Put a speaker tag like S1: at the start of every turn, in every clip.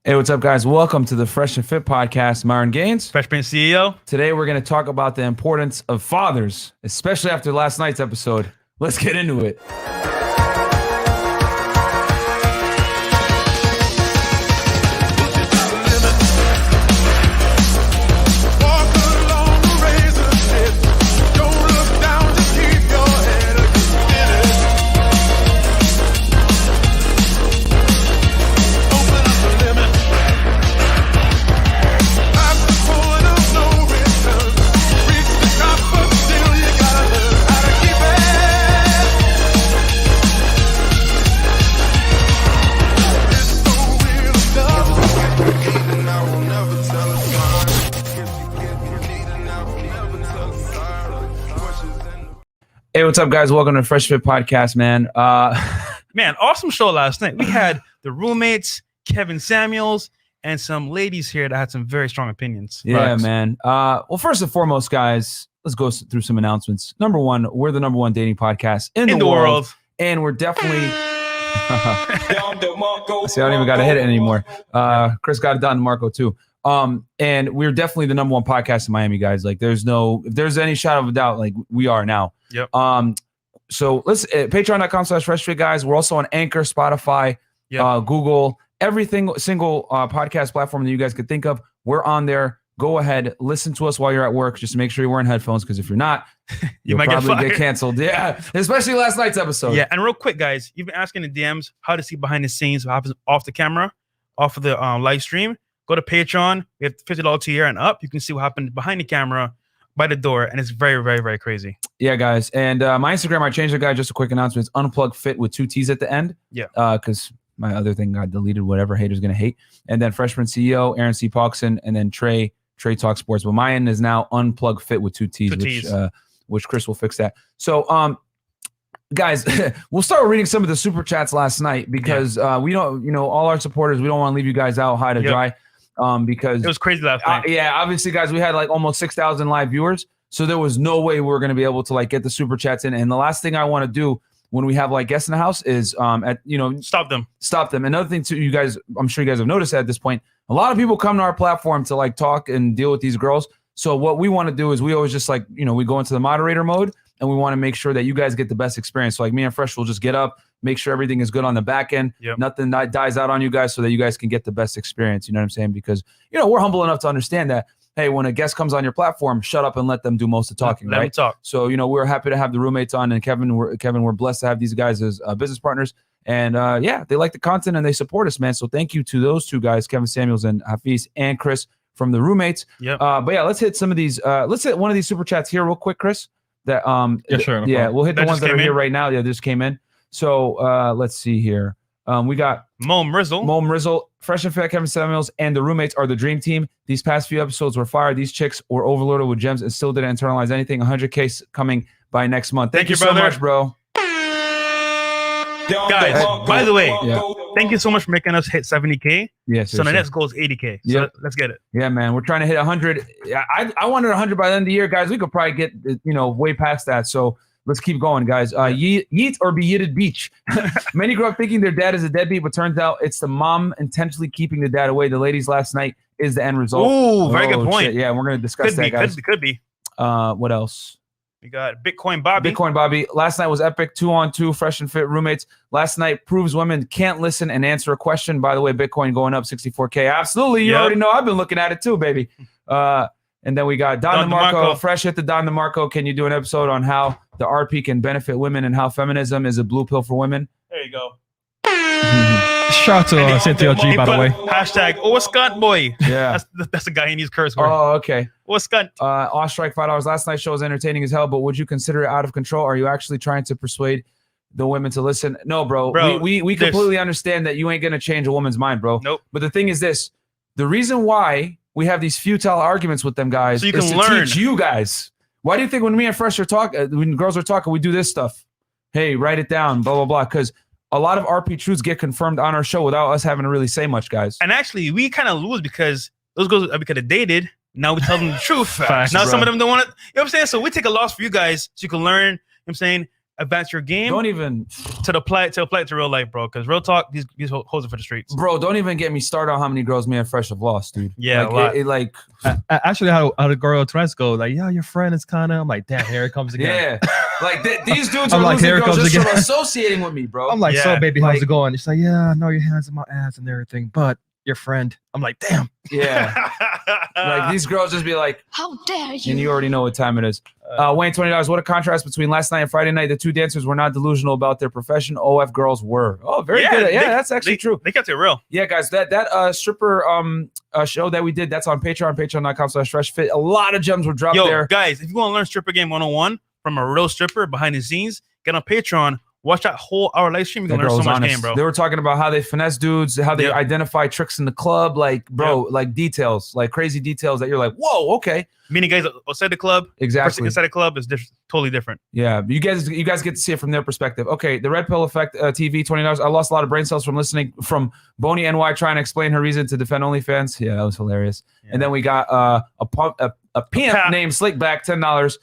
S1: Hey, what's up, guys? Welcome to the Fresh and Fit podcast. Myron Gaines.
S2: Freshman CEO.
S1: Today, we're going to talk about the importance of fathers, especially after last night's episode. Let's get into it. Hey, what's up, guys? Welcome to the Fresh Fit podcast, man.
S2: Man, awesome show last night. We had the roommates, Kevin Samuels, and some ladies here that had some very strong opinions.
S1: Yeah,
S2: Facts.
S1: man. Well, first and foremost, guys, let's go through some announcements. Number one, we're the number one dating podcast in the world. And we're definitely... See, I don't even got to hit it anymore. Chris got it done, Marco, too. And we're definitely the number one podcast in Miami, guys. Like, if there's any shadow of a doubt, like, we are now.
S2: Yep.
S1: So let's patreon.com/freshfit, guys. We're also on Anchor, Spotify, Google, every single podcast platform that you guys could think of. We're on there. Go ahead, listen to us while you're at work. Just make sure you're wearing headphones, because if you're not, you'll
S2: might
S1: probably get canceled. Yeah, especially last night's episode.
S2: Yeah, and real quick, guys, you've been asking in the DMs how to see behind the scenes, what happens off the camera, off of the live stream. Go to Patreon. We have $50 tier and up. You can see what happened behind the camera, by the door, and it's very, very, very crazy.
S1: Yeah, guys. And my Instagram, I changed it, guys. Just a quick announcement. It's Unplug Fit with 2 T's at the end.
S2: Yeah.
S1: Because my other thing got deleted, whatever haters going to hate. And then Freshman CEO, Aaron C. Paulson, and then Trey Talk Sports. But my end is now Unplug Fit with 2 T's, which Chris will fix that. So, guys, we'll start reading some of the super chats last night, because we don't, all our supporters, we don't want to leave you guys out high to dry. Because
S2: it was crazy last night.
S1: Yeah, obviously, guys, we had like almost 6,000 live viewers, so there was no way we were going to be able to like get the super chats in. And the last thing I want to do when we have like guests in the house is stop them. Another thing too, you guys, I'm sure you guys have noticed at this point, a lot of people come to our platform to like talk and deal with these girls. So what we want to do is we always just like, we go into the moderator mode, and we want to make sure that you guys get the best experience. So like me and Fresh will just get up, make sure everything is good on the back end.
S2: Yep.
S1: Nothing dies out on you guys, so that you guys can get the best experience. You know what I'm saying? Because, we're humble enough to understand that, hey, when a guest comes on your platform, shut up and let them do most of the talking,
S2: let them talk.
S1: So, we're happy to have the roommates on, and Kevin, we're blessed to have these guys as business partners. And they like the content and they support us, man. So thank you to those two guys, Kevin Samuels and Hafiz, and Chris from the roommates.
S2: Yep.
S1: But yeah, let's hit some of these. Let's hit one of these super chats here real quick, Chris. That
S2: sure.
S1: No we'll hit the ones that are here right now. Yeah, just came in. So let's see here. We got
S2: Mo Mrizzle,
S1: Fresh and Fit, Kevin Samuels, and the roommates are the dream team. These past few episodes were fire. These chicks were overloaded with gems and still didn't internalize anything. 100K coming by next month. Thank you so much, bro.
S2: Guys, by the way, thank you so much for making us hit 70K.
S1: Yes.
S2: So the next goal is 80K. So let's get it.
S1: Yeah, man. We're trying to hit 100. I wanted 100 by the end of the year, guys. We could probably get, way past that. So let's keep going, guys. Yeet or be yeeted beach. Many grow up thinking their dad is a deadbeat, but turns out it's the mom intentionally keeping the dad away. The ladies last night is the end result.
S2: Ooh, very good point.
S1: Shit. Yeah, we're going to discuss that, guys.
S2: Could be.
S1: What else?
S2: We got Bitcoin Bobby.
S1: Last night was epic. 2-on-2 Fresh and Fit roommates. Last night proves women can't listen and answer a question. By the way, Bitcoin going up 64K. Absolutely. You already know. I've been looking at it too, baby. And then we got Don DeMarco. Fresh hit the Don DeMarco. Can you do an episode on how the RP can benefit women and how feminism is a blue pill for women?
S2: There you go.
S3: Shout out to Cynthia G, by the way.
S2: Hashtag, what's cunt, boy?
S1: Yeah.
S2: That's the guy he needs curse word.
S1: Oh, okay.
S2: What's cunt?
S1: Strike $5. Last night's show was entertaining as hell, but would you consider it out of control? Are you actually trying to persuade the women to listen? No, bro. We completely understand that you ain't going to change a woman's mind, bro.
S2: Nope.
S1: But the thing is this. The reason why we have these futile arguments with them guys
S2: so you
S1: is
S2: can
S1: to
S2: learn.
S1: teach you guys. Why do you think when me and Fresh are talking, when girls are talking, we do this stuff? Hey, write it down, blah, blah, blah. Because a lot of RP truths get confirmed on our show without us having to really say much, guys.
S2: And actually, we kind of lose because those girls because they dated. Now we tell them the truth.
S1: Facts,
S2: now
S1: bro.
S2: some of them don't want it. You know what I'm saying? So we take a loss for you guys so you can learn. You know what I'm saying? advance your game.
S1: Don't even
S2: apply it to real life, bro. Because real talk, these hoes are for the streets.
S1: Bro, don't even get me started on how many girls me and Fresh have lost, dude.
S2: Yeah,
S1: like,
S3: Actually, how the girl tries to go, like, yeah, your friend is kind of. I'm like, damn, here it comes again.
S1: Yeah. Like, these dudes
S3: I'm
S1: are
S3: like,
S1: losing
S3: here it
S1: girls
S3: comes
S1: just
S3: again.
S1: from associating with me, bro.
S3: I'm like,
S2: Yeah,
S3: so baby, how's
S1: like-
S3: it going? She's like, yeah, I know your hands in my ass and everything, but your friend. I'm like, damn.
S1: Yeah. Like, these girls just be like,
S4: How dare you?
S1: and you already know what time it is. Wayne, $20. What a contrast between last night and Friday night. The two dancers were not delusional about their profession. OF girls were. Oh, very good. Yeah, that's actually true.
S2: They kept it real.
S1: Yeah, guys, that stripper show that we did, that's on Patreon, patreon.com/freshfit. A lot of gems were dropped there.
S2: Guys, if you want to learn stripper game 101 from a real stripper behind the scenes, get on Patreon. Watch that whole hour live stream. You can
S1: That
S2: learn
S1: girl
S2: so
S1: was
S2: much
S1: honest.
S2: game, bro.
S1: They were talking about how they finesse dudes, how they
S2: Yep.
S1: identify tricks in the club, like, bro, like details, like crazy details that you're like, whoa, okay.
S2: Meaning guys outside the club,
S1: Exactly.
S2: inside the club is totally different.
S1: Yeah, you guys get to see it from their perspective. Okay, the Red Pill Effect TV, $20. I lost a lot of brain cells from listening from Boney NY trying to explain her reason to defend OnlyFans. Yeah, that was hilarious.
S2: Yeah.
S1: And then we got a pimp named Slickback, $10.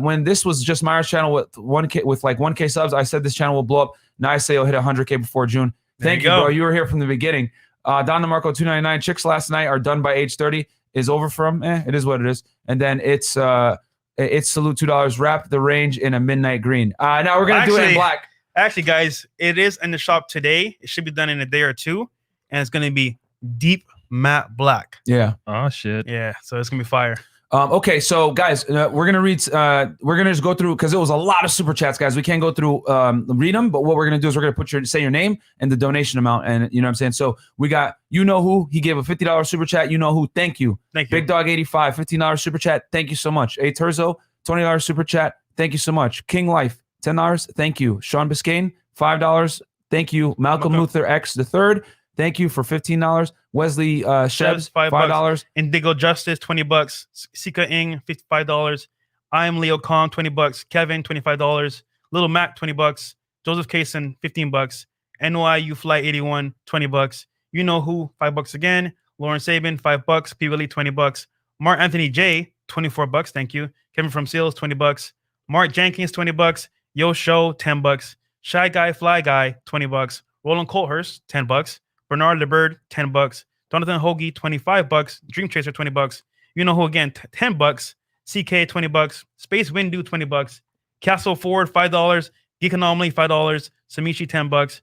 S1: When this was just Myra's channel with 1K subs, I said this channel will blow up. Now I say it'll hit 100K before June. Thank you, bro. You were here from the beginning. Don DeMarco, $2.99. Chicks last night are done by age 30. Is over from. It is what it is. And then it's salute $2. Wrap the range in a midnight green. Now we're gonna do it in black.
S2: Actually, guys, it is in the shop today. It should be done in a day or two, and it's gonna be deep matte black.
S1: Yeah.
S3: Oh shit.
S2: Yeah, so it's gonna be fire.
S1: Okay, so guys, we're gonna read. We're gonna just go through because it was a lot of super chats, guys. We can't go through read them, but what we're gonna do is we're gonna say your name and the donation amount, and you know what I'm saying. So we got you know who he gave a $50 super chat. You know who? Thank you.
S2: Thank you.
S1: Big Dog 85 $15 super chat. Thank you so much. A Terzo $20 super chat. Thank you so much. King Life $10. Thank you. Sean Biscayne $5. Thank you. Malcolm Luther X the third. Thank you for $15. Wesley Shebs $5.
S2: Indigo Justice $20. Sika Ing $55. I am Leo Kong $20. Kevin $25. Little Mac $20. Joseph Kaysen $15. NYU Fly 81 $20. You know who $5 again. Lauren Sabin $5. P Willie $20. Mark Anthony J $24. Thank you. Kevin from Seals $20. Mark Jenkins $20. Yo Show $10. Shy Guy Fly Guy $20. Roland Colthurst $10. Bernard LeBird $10. Jonathan Hoagie $25. Dream Chaser $20. You know who again $10. CK $20. Space Windu $20. Castle Ford $5. Geek Anomaly $5. Samishi $10.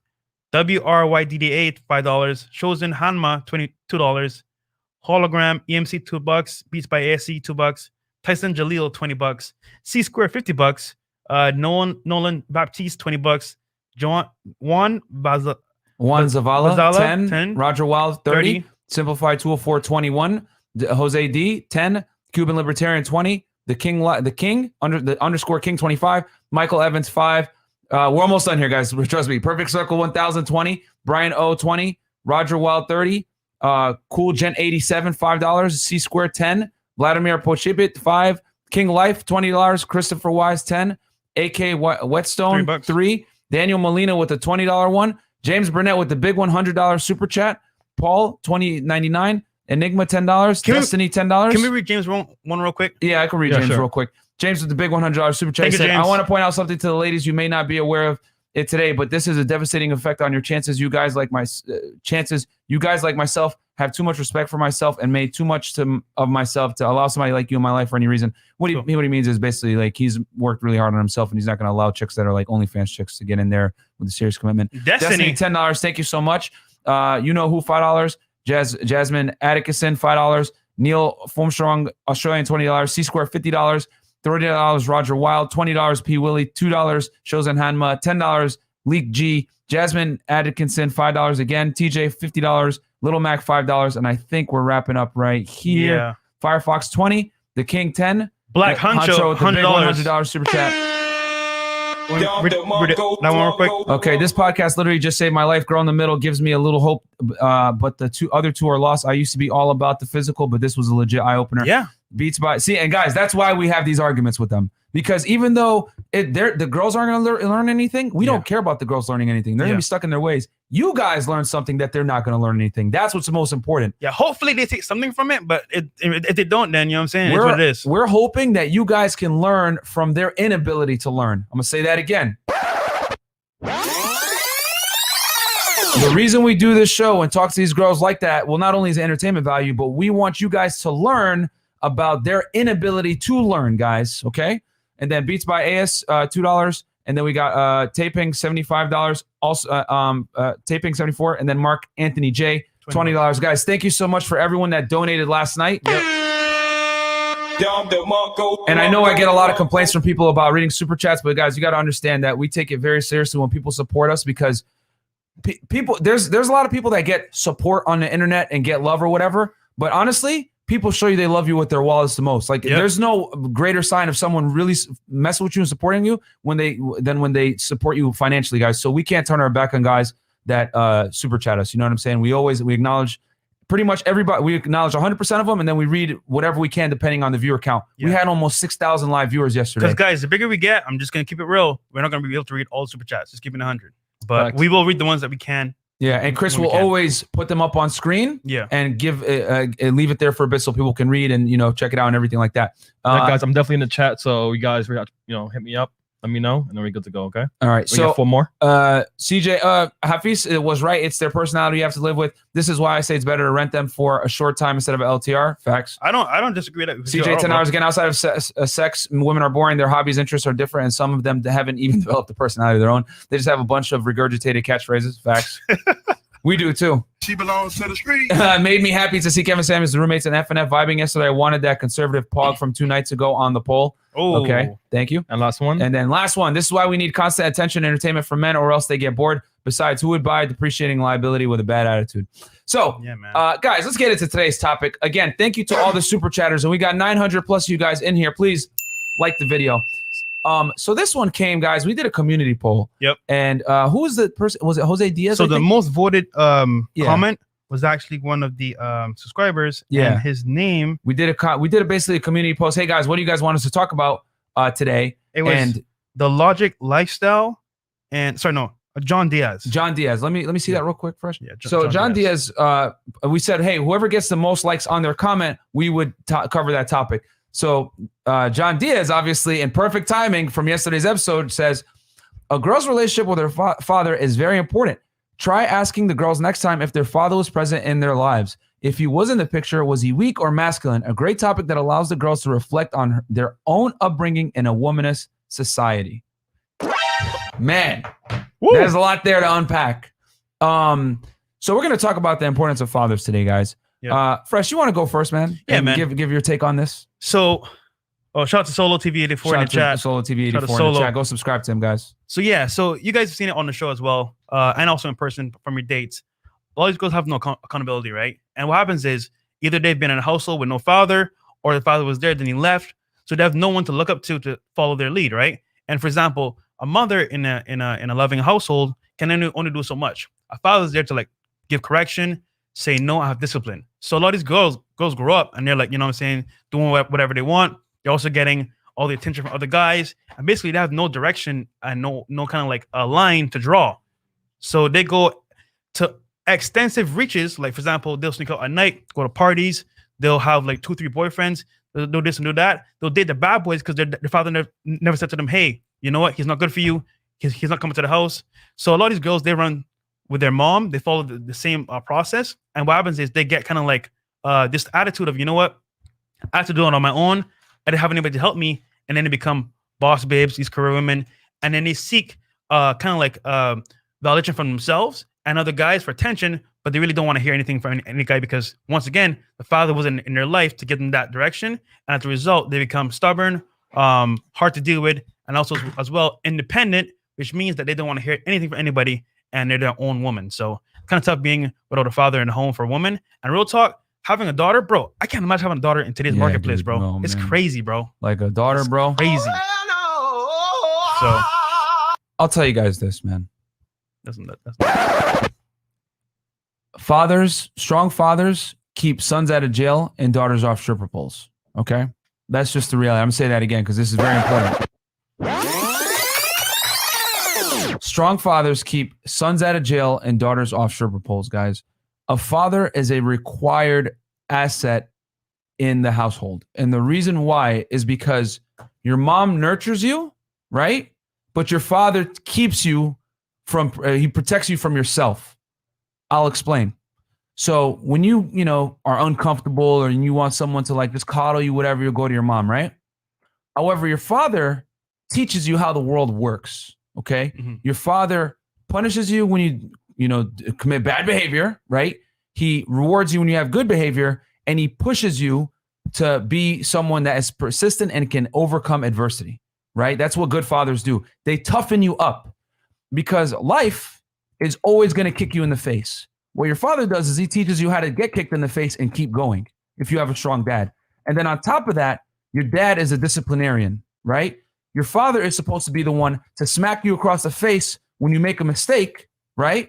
S2: WRYDD8 $5. Shozen Hanma $22. Hologram EMC $2. Beats by ASC $2. Tyson Jalil $20. C Square $50. Nolan Baptiste $20. Juan
S1: Zavala 10.
S2: 10.
S1: Roger Wild 30. Simplified 204 21. Jose D 10. Cuban Libertarian 20. The King underscore King 25. Michael Evans 5. We're almost done here, guys. Trust me. Perfect Circle 1020. Brian O 20. Roger Wild 30. Cool Gent 87 $5. C Square 10. Vladimir Pochibit 5. King Life $20. Christopher Wise 10. AK Whetstone 3. Daniel Molina with the $20 one. James Burnett with the big $100 super chat. Paul $20.99. Enigma $10. Destiny $10.
S2: Can we read James one real quick?
S1: Yeah, I can read James real quick. James with the big $100 super chat.
S2: Thank you,
S1: Said,
S2: James.
S1: I want to point out something to the ladies you may not be aware of it today, but this is a devastating effect on your chances. You guys like myself have too much respect for myself and made too much of myself to allow somebody like you in my life for any reason. What he means is basically like he's worked really hard on himself and he's not going to allow chicks that are like OnlyFans chicks to get in there with a serious commitment. Destiny $10. Thank you so much. You know who $5. Jasmine Atticusson $5. Neil Formstrong Australian $20. C Square $50. $30 Roger Wild. $20 P Willie. $2 Shozen Hanma. $10 Leak G. Jasmine Atkinson $5 again. TJ $50. Little Mac $5, and I think we're wrapping up right here.
S2: Yeah.
S1: Firefox 20, The King 10,
S2: Black Huncho
S1: $100 super chat.
S2: Read that one real quick.
S1: Okay, this podcast literally just saved my life. Girl in the middle gives me a little hope, but the other two are lost. I used to be all about the physical, but this was a legit eye opener.
S2: Yeah.
S1: Beats by and guys, that's why we have these arguments with them. Because even though the girls aren't going to learn anything, we don't care about the girls learning anything. They're going to be stuck in their ways. you guys learn something that they're not going to learn anything. That's what's the most important.
S2: Yeah, hopefully they take something from it, but if they don't, then you know what I'm saying? It's what it is.
S1: We're hoping that you guys can learn from their inability to learn. I'm going to say that again. The reason we do this show and talk to these girls like that, well, not only is it entertainment value, but we want you guys to learn about their inability to learn, guys, okay? And then Beats by AS, $2. And then we got taping, $75. Also, taping, $74. And then Mark Anthony J, $20. Guys, thank you so much for everyone that donated last night. Yep. And I know I get a lot of complaints from people about reading Super Chats, but guys, you got to understand that we take it very seriously when people support us, because people, there's a lot of people that get support on the internet and get love or whatever, but honestly, people show you they love you with their wallets the most. Like, there's no greater sign of someone really messing with you and supporting you when they support you financially, guys. So we can't turn our back on guys that super chat us. You know what I'm saying? We acknowledge pretty much everybody. We acknowledge 100% of them, and then we read whatever we can depending on the viewer count. We had almost 6,000 live viewers yesterday.
S2: Because guys, the bigger we get, I'm just gonna keep it real. We're not gonna be able to read all the super chats. Just keeping 100. But we will read the ones that we can. Yeah,
S1: and Chris will always put them up on screen.
S2: Yeah,
S1: and give and leave it there for a bit so people can read and check it out and everything like that.
S3: Guys, I'm definitely in the chat, so you guys, hit me up, let me know, and then we're good to go. Okay.
S1: All right.
S3: We got 4 more.
S1: CJ, Hafiz, it was right. It's their personality you have to live with. This is why I say it's better to rent them for a short time instead of a LTR. Facts.
S2: I don't disagree with that.
S1: CJ, 10 hours again. Outside of sex, women are boring. Their hobbies, interests are different, and some of them haven't even developed a personality of their own. They just have a bunch of regurgitated catchphrases. Facts. We do too.
S4: She belongs to the street.
S1: Made me happy to see Kevin Samuels' roommates and FNF vibing yesterday. I wanted that conservative pog from 2 nights ago on the poll.
S2: Oh,
S1: okay. Thank you.
S3: And last one.
S1: And then last one. This is why we need constant attention and entertainment from men, or else they get bored. Besides, who would buy depreciating liability with a bad attitude? So, guys, let's get into today's topic. Again, thank you to all the super chatters. And we got 900 plus you guys in here. Please like the video. So this one came, guys. We did a community poll.
S2: Yep.
S1: And who was the person? Was it Jose Diaz?
S2: So the most voted comment was actually one of the subscribers.
S1: Yeah.
S2: And his name.
S1: We did basically a community post. Hey guys, what do you guys want us to talk about today?
S2: It was the Logic lifestyle, and John Diaz.
S1: John Diaz. Let me see that real quick, Fresh.
S2: Yeah.
S1: John Diaz. We said, hey, whoever gets the most likes on their comment, we would cover that topic. So John Diaz, obviously in perfect timing from yesterday's episode, says a girl's relationship with her father is very important. Try asking the girls next time if their father was present in their lives. If he was in the picture, was he weak or masculine? A great topic that allows the girls to reflect on their own upbringing in a womanist society. Man, there's a lot there to unpack. So we're going to talk about the importance of fathers today, guys. Yeah. Fresh, you want to go first, man?
S2: Yeah,
S1: and
S2: man.
S1: Give your take on this.
S2: So, shout out to Solo TV 84 in the chat.
S1: Solo TV 84 in the chat. Go subscribe to him, guys.
S2: So yeah, so you guys have seen it on the show as well, and also in person from your dates. A lot of these girls have no accountability, right? And what happens is either they've been in a household with no father, or the father was there, then he left, so they have no one to look up to follow their lead, right? And for example, a mother in a loving household can only do so much. A father's there to give correction, say no, I have discipline. So a lot of these girls grow up and they're doing whatever they want. They're also getting all the attention from other guys, and basically they have no direction and no kind of a line to draw. So they go to extensive reaches. Like for example, they'll sneak out at night, go to parties. They'll have 2-3 boyfriends. They'll do this and do that. They'll date the bad boys because their father never said to them, "Hey, you know what? He's not good for you. He's not coming to the house." So a lot of these girls, they run with their mom. They follow the same process. And what happens is they get kind of this attitude of, you know what? I have to do it on my own. I didn't have anybody to help me. And then they become boss babes, these career women. And then they seek validation from themselves and other guys for attention, but they really don't want to hear anything from any guy because, once again, the father wasn't in their life to get them that direction. And as a result, they become stubborn, hard to deal with, and also as well independent, which means that they don't want to hear anything from anybody and they're their own woman. So kind of tough being without a father in the home for a woman. And real talk, having a daughter, bro, I can't imagine having a daughter in today's marketplace,
S1: dude,
S2: bro.
S1: no,
S2: it's
S1: man.
S2: crazy, bro.
S1: Like a daughter, bro.
S2: Crazy. So
S1: I'll tell you guys this, man.
S2: That's not.
S1: Fathers, strong fathers keep sons out of jail and daughters off stripper poles. Okay? That's just the reality. I'm going to say that again because this is very important. Strong fathers keep sons out of jail and daughters off stripper poles, guys. A father is a required asset in the household. And the reason why is because your mom nurtures you, right? But your father keeps you from, he protects you from yourself. I'll explain. So when you are uncomfortable or you want someone to like just coddle you, whatever, you'll go to your mom, right? However, your father teaches you how the world works, okay?
S2: Mm-hmm.
S1: Your father punishes you when you commit bad behavior, right? He rewards you when you have good behavior, and he pushes you to be someone that is persistent and can overcome adversity, right? That's what good fathers do. They toughen you up because life is always going to kick you in the face. What your father does is he teaches you how to get kicked in the face and keep going if you have a strong dad. And then on top of that, your dad is a disciplinarian, right? Your father is supposed to be the one to smack you across the face when you make a mistake, right?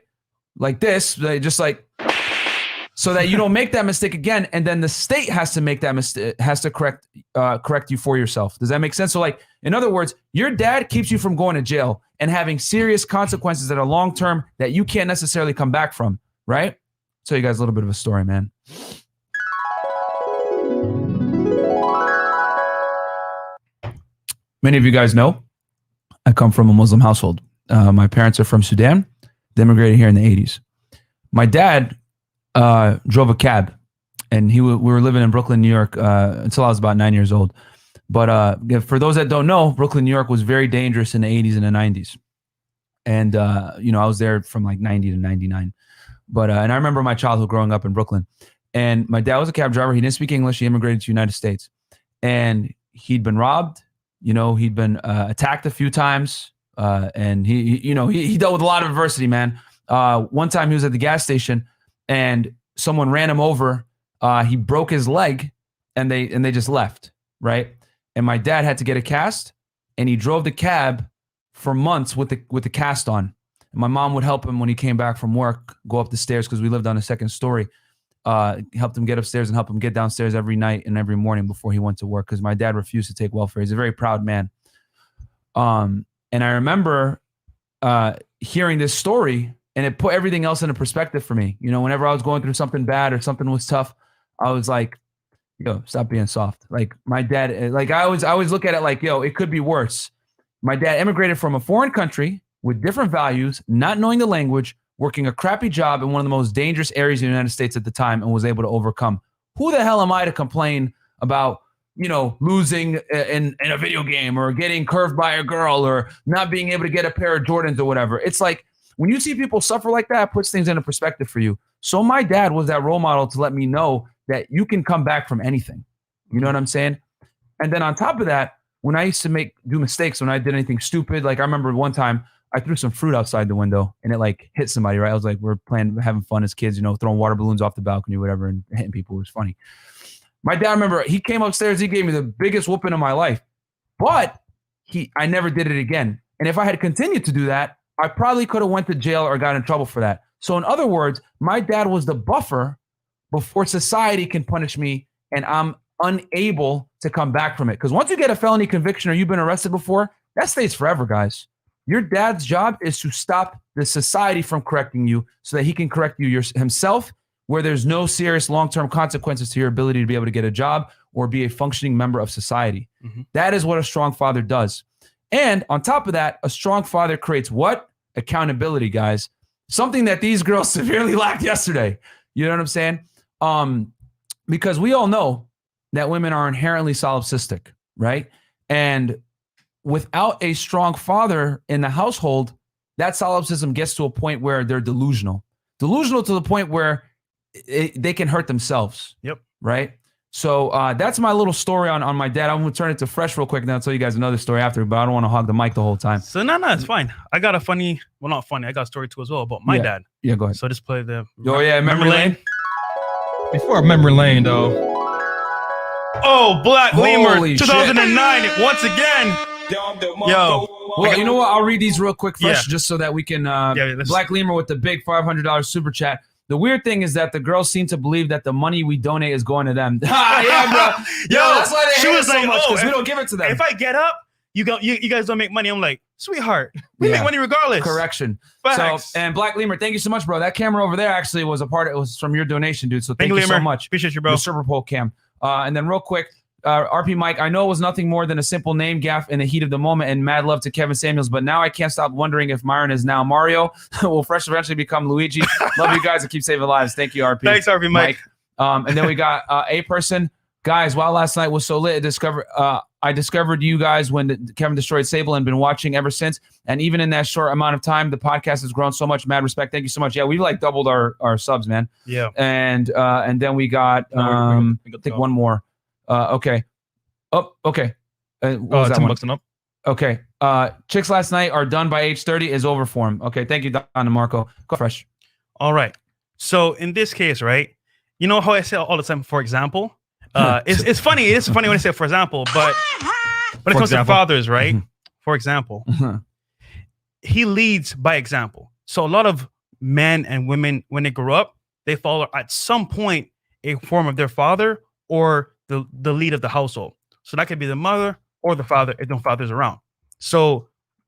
S1: Like this, just like, so that you don't make that mistake again. And then the state has to make that mistake, has to correct you for yourself. Does that make sense? So like, in other words, your dad keeps you from going to jail and having serious consequences that are long-term that you can't necessarily come back from, right? I'll tell you guys a little bit of a story, man. Many of you guys know I come from a Muslim household. My parents are from Sudan. They immigrated here in the 80s. My dad drove a cab, and we were living in Brooklyn, New York until I was about 9 years old. But for those that don't know, Brooklyn, New York was very dangerous in the 80s and the 90s. And, I was there from like 90 to 99. But and I remember my childhood growing up in Brooklyn. And my dad was a cab driver. He didn't speak English. He immigrated to the United States. And he'd been robbed. He'd been attacked a few times. And he dealt with a lot of adversity, man. One time he was at the gas station and someone ran him over. He broke his leg and they just left, right? And my dad had to get a cast, and he drove the cab for months with the cast on. And my mom would help him when he came back from work, go up the stairs because we lived on the second story. Helped him get upstairs and helped him get downstairs every night and every morning before he went to work because my dad refused to take welfare. He's a very proud man. And I remember hearing this story, and it put everything else into perspective for me. Whenever I was going through something bad or something was tough, I was like, yo, stop being soft. Like my dad, like I always look at it like, yo, it could be worse. My dad immigrated from a foreign country with different values, not knowing the language, working a crappy job in one of the most dangerous areas in the United States at the time, and was able to overcome. Who the hell am I to complain about, losing in a video game or getting curved by a girl or not being able to get a pair of Jordans or whatever? It's like when you see people suffer like that, it puts things into perspective for you. So my dad was that role model to let me know that you can come back from anything. You know what I'm saying? And then on top of that, when I used to do mistakes, when I did anything stupid, like I remember one time I threw some fruit outside the window and it like hit somebody, right? I was like, we're having fun as kids, throwing water balloons off the balcony, whatever, and hitting people. It was funny. My dad, remember, he came upstairs, he gave me the biggest whooping of my life, but I never did it again. And if I had continued to do that, I probably could have went to jail or got in trouble for that. So in other words, my dad was the buffer before society can punish me and I'm unable to come back from it. Because once you get a felony conviction or you've been arrested before, that stays forever, guys. Your dad's job is to stop the society from correcting you so that he can correct you himself, where there's no serious long-term consequences to your ability to be able to get a job or be a functioning member of society. Mm-hmm. That is what a strong father does. And on top of that, a strong father creates what? Accountability, guys. Something that these girls severely lacked yesterday. You know what I'm saying? Because we all know that women are inherently solipsistic, right? And without a strong father in the household, that solipsism gets to a point where they're delusional to the point where they can hurt themselves. Yep. Right. So that's my little story on my dad. I'm going to turn it to Fresh real quick. And I'll tell you guys another story after, but I don't want to hog the mic the whole time.
S2: So no, it's fine. I got a funny, well, not funny. I got a story too as well about my dad.
S1: Yeah, go ahead.
S2: So just play the
S1: Memory Lane.
S3: Before Memory Lane, though.
S2: Oh, Black Lemur, 2009, once again. Yo.
S1: Well, you know what? I'll read these real quick, Fresh, just so that we can. Black Lemur with the big $500 super chat. The weird thing is that the girls seem to believe that the money we donate is going to them. Yeah, bro.
S2: Yo,
S1: that's why they hate us so much, because
S2: we
S1: don't give it to them.
S2: If I get up, you guys don't make money. I'm like, sweetheart. We
S1: Yeah.
S2: make money regardless.
S1: Correction.
S2: Facts.
S1: So, and Black Lemur, thank you so much, bro. That camera over there actually was it was from your donation, dude. So thank you so
S2: Lemur.
S1: much.
S2: Appreciate you, bro.
S1: The Super Bowl cam. And then real quick, RP Mike, I know it was nothing more than a simple name gaffe in the heat of the moment, and mad love to Kevin Samuels, but now I can't stop wondering if Myron is now Mario. Will Fresh eventually become Luigi? Love you guys and keep saving lives. Thank you, RP.
S2: Thanks, RP Mike.
S1: And then we got a person. Guys, while last night was so lit, I discovered you guys when Kevin destroyed Sable and been watching ever since. And even in that short amount of time, the podcast has grown so much. Mad respect. Thank you so much. Yeah, we've like doubled our subs, man.
S2: Yeah.
S1: And then we got I think one more. Okay. Oh, okay. What was that one?
S3: $10 and up.
S1: Okay. Chicks last night are done by age 30 is over for him. Okay. Thank you, Don and Marco. Go Fresh.
S2: All right. So in this case, right, you know how I say all the time, for example, it's funny. It is funny when I say for example, but when it comes to fathers, right? For example, he leads by example. So a lot of men and women, when they grow up, they follow at some point a form of their father or the lead of the household. So that could be the mother or the father if no father's around. So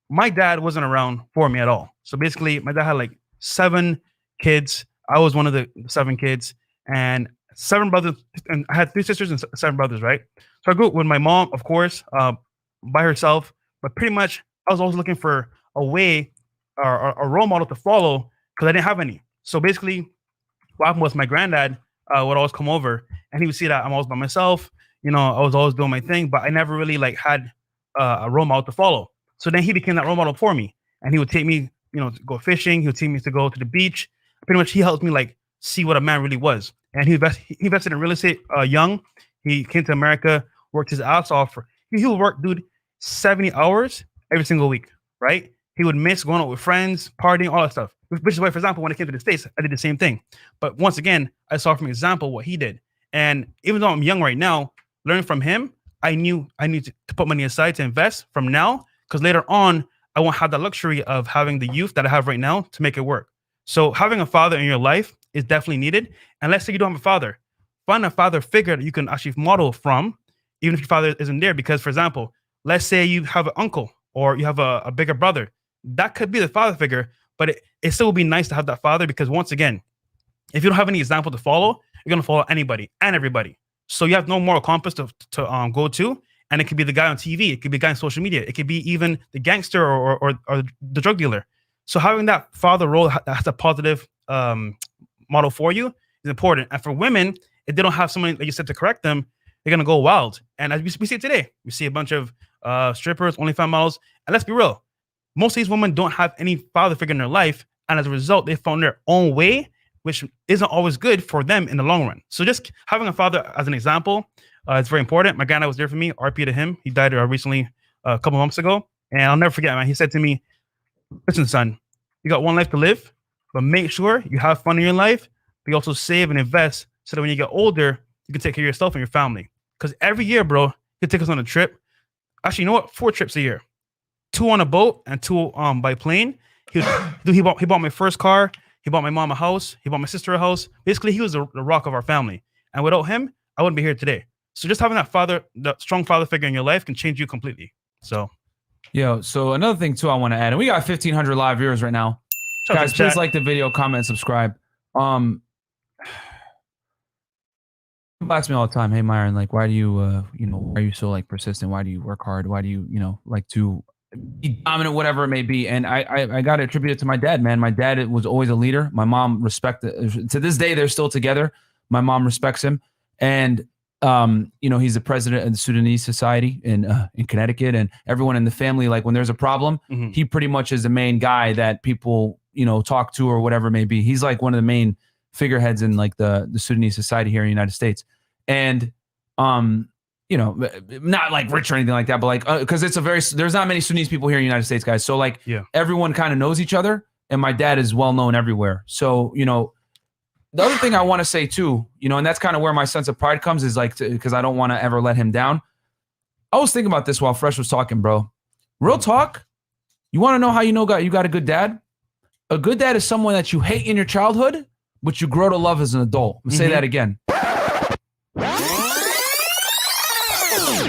S2: my dad wasn't around for me at all. So basically, my dad had like 7 kids. I was one of the 7 kids, and 7 brothers, and I had 3 sisters and 7 brothers, right? So I grew up with my mom, of course, by herself, but pretty much I was always looking for a way or a role model to follow because I didn't have any. So basically, what happened was my granddad would always come over, and he would see that I'm always by myself. You know, I was always doing my thing, but I never really like had a role model to follow. So then he became that role model for me, and he would take me, you know, to go fishing. He would take me to go to the beach. Pretty much, he helped me like see what a man really was. And he invested in real estate young. He came to America, worked his ass off. He would work, dude, 70 hours every single week, right? He would miss going out with friends, partying, all that stuff. Which is why, for example, when I came to the States, I did the same thing. But once again, I saw from example what he did. And even though I'm young right now, learning from him, I knew I need to put money aside to invest from now, because later on, I won't have the luxury of having the youth that I have right now to make it work. So having a father in your life is definitely needed. And let's say you don't have a father, find a father figure that you can actually model from, even if your father isn't there. Because, for example, let's say you have an uncle or you have a bigger brother. That could be the father figure, but it still would be nice to have that father, because once again, if you don't have any example to follow, you're going to follow anybody and everybody. So you have no moral compass to go to. And it could be the guy on TV. It could be the guy on social media. It could be even the gangster or the drug dealer. So having that father role that has a positive model for you is important. And for women, if they don't have someone, like you said, to correct them, they're going to go wild. And as we see it today, we see a bunch of strippers, OnlyFans models. And let's be real, most of these women don't have any father figure in their life. And as a result, they found their own way, which isn't always good for them in the long run. So just having a father as an example is very important. My granddad was there for me. RP to him. He died recently, a couple months ago. And I'll never forget, man. He said to me, listen, son, you got one life to live, but make sure you have fun in your life. But you also save and invest so that when you get older, you can take care of yourself and your family. Because every year, bro, he'll take us on a trip. Actually, you know what? 4 trips a year. 2 on a boat and 2 by plane. He bought my first car. He bought my mom a house. He bought my sister a house. Basically, he was the rock of our family. And without him, I wouldn't be here today. So just having that strong father figure in your life can change you completely. So,
S1: so another thing too I want to add, and we got 1,500 live viewers right now. Guys, please like the video, comment, and subscribe. People ask me all the time, hey Myron, like, why do you why are you so like persistent? Why do you work hard? Why do you like to be dominant, whatever it may be? And I got to attribute it to my dad, man. My dad was always a leader. My mom respected. To this day, they're still together. My mom respects him, and he's the president of the Sudanese Society in Connecticut, and everyone in the family, like when there's a problem, he pretty much is the main guy that people talk to or whatever it may be. He's like one of the main figureheads in like the Sudanese Society here in the United States. And not like rich or anything like that, but like because there's not many Sudanese people here in the United States, guys. So like everyone kind of knows each other, and my dad is well known everywhere. So the other thing I want to say too, and that's kind of where my sense of pride comes, is like because I don't want to ever let him down. I was thinking about this while Fresh was talking, bro. Real talk. You want to know how you got a good dad? A good dad is someone that you hate in your childhood, but you grow to love as an adult. I'm gonna say that again.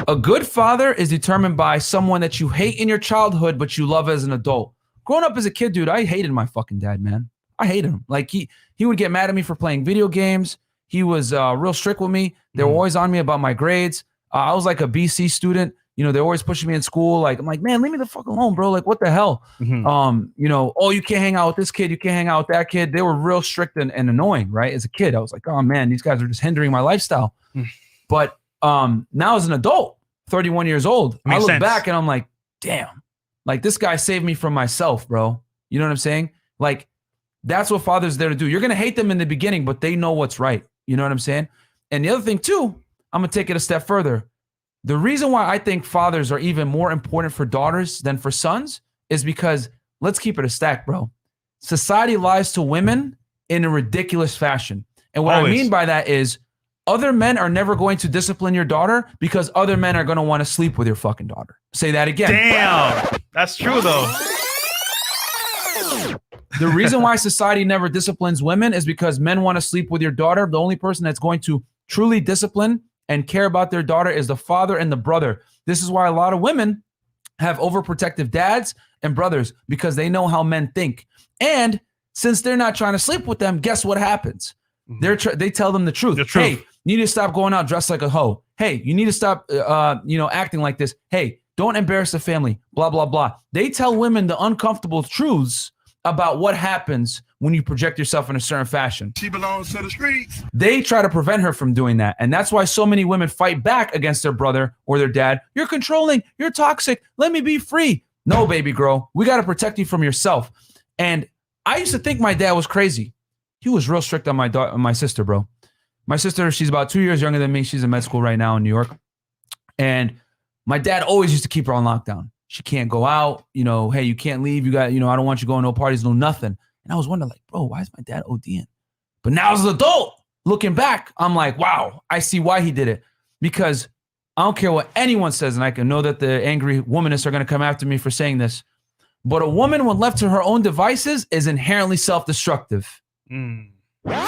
S1: A good father is determined by someone that you hate in your childhood, but you love as an adult. Growing up as a kid, dude, I hated my fucking dad, man. I hated him. Like he would get mad at me for playing video games. He was real strict with me. They were always on me about my grades. I was like a BC student. You know, they're always pushing me in school. Like, I'm like, man, leave me the fuck alone, bro. Like, what the hell? You know, oh, you can't hang out with this kid. You can't hang out with that kid. They were real strict and annoying, right? As a kid, I was like, oh man, these guys are just hindering my lifestyle. But now as an adult, 31 years old, I look back and I'm like, damn, like this guy saved me from myself, bro. You know what I'm saying? Like, that's what fathers are there to do. You're going to hate them in the beginning, but they know what's right. You know what I'm saying? And the other thing too, I'm going to take it a step further. The reason why I think fathers are even more important for daughters than for sons is because, let's keep it a stack, bro. Society lies to women in a ridiculous fashion. And what I mean by that is other men are never going to discipline your daughter because other men are going to want to sleep with your fucking daughter. Say that again.
S2: Damn. That's true, though.
S1: The reason why society never disciplines women is because men want to sleep with your daughter. The only person that's going to truly discipline and care about their daughter is the father and the brother. This is why a lot of women have overprotective dads and brothers, because they know how men think. And since they're not trying to sleep with them, guess what happens? They tell them the truth. Hey, you need to stop going out dressed like a hoe. Hey, you need to stop acting like this. Hey, don't embarrass the family, blah, blah, blah. They tell women the uncomfortable truths about what happens when you project yourself in a certain fashion.
S4: She belongs to the streets.
S1: They try to prevent her from doing that. And that's why so many women fight back against their brother or their dad. You're controlling. You're toxic. Let me be free. No, baby girl. We got to protect you from yourself. And I used to think my dad was crazy. He was real strict on my sister, bro. My sister, she's about 2 years younger than me. She's in med school right now in New York. And my dad always used to keep her on lockdown. She can't go out. You know, hey, you can't leave. You got, I don't want you going to no parties, no nothing. And I was wondering, like, bro, why is my dad ODing? But now as an adult, looking back, I'm like, wow, I see why he did it. Because I don't care what anyone says, and I can know that the angry womanists are going to come after me for saying this, but a woman, when left to her own devices, is inherently self-destructive. I'm going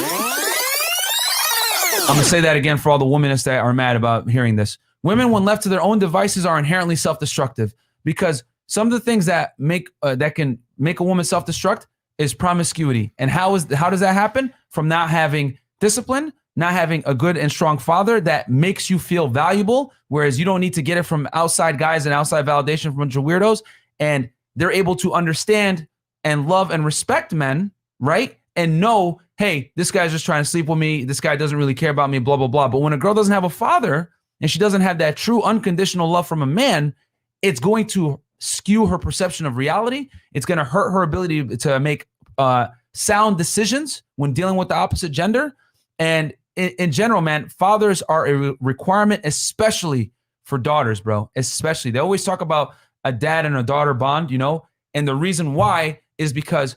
S1: to say that again for all the womanists that are mad about hearing this. Women, when left to their own devices, are inherently self-destructive, because some of the things that can make a woman self-destruct is promiscuity. And how does that happen? From not having discipline, not having a good and strong father that makes you feel valuable, whereas you don't need to get it from outside guys and outside validation from a bunch of weirdos. And they're able to understand and love and respect men, right? And know, hey, this guy's just trying to sleep with me. This guy doesn't really care about me, blah, blah, blah. But when a girl doesn't have a father and she doesn't have that true unconditional love from a man, it's going to skew her perception of reality. It's going to hurt her ability to make sound decisions when dealing with the opposite gender. And in general, man, fathers are a requirement, especially for daughters, bro. Especially. They always talk about a dad and a daughter bond, and the reason why is because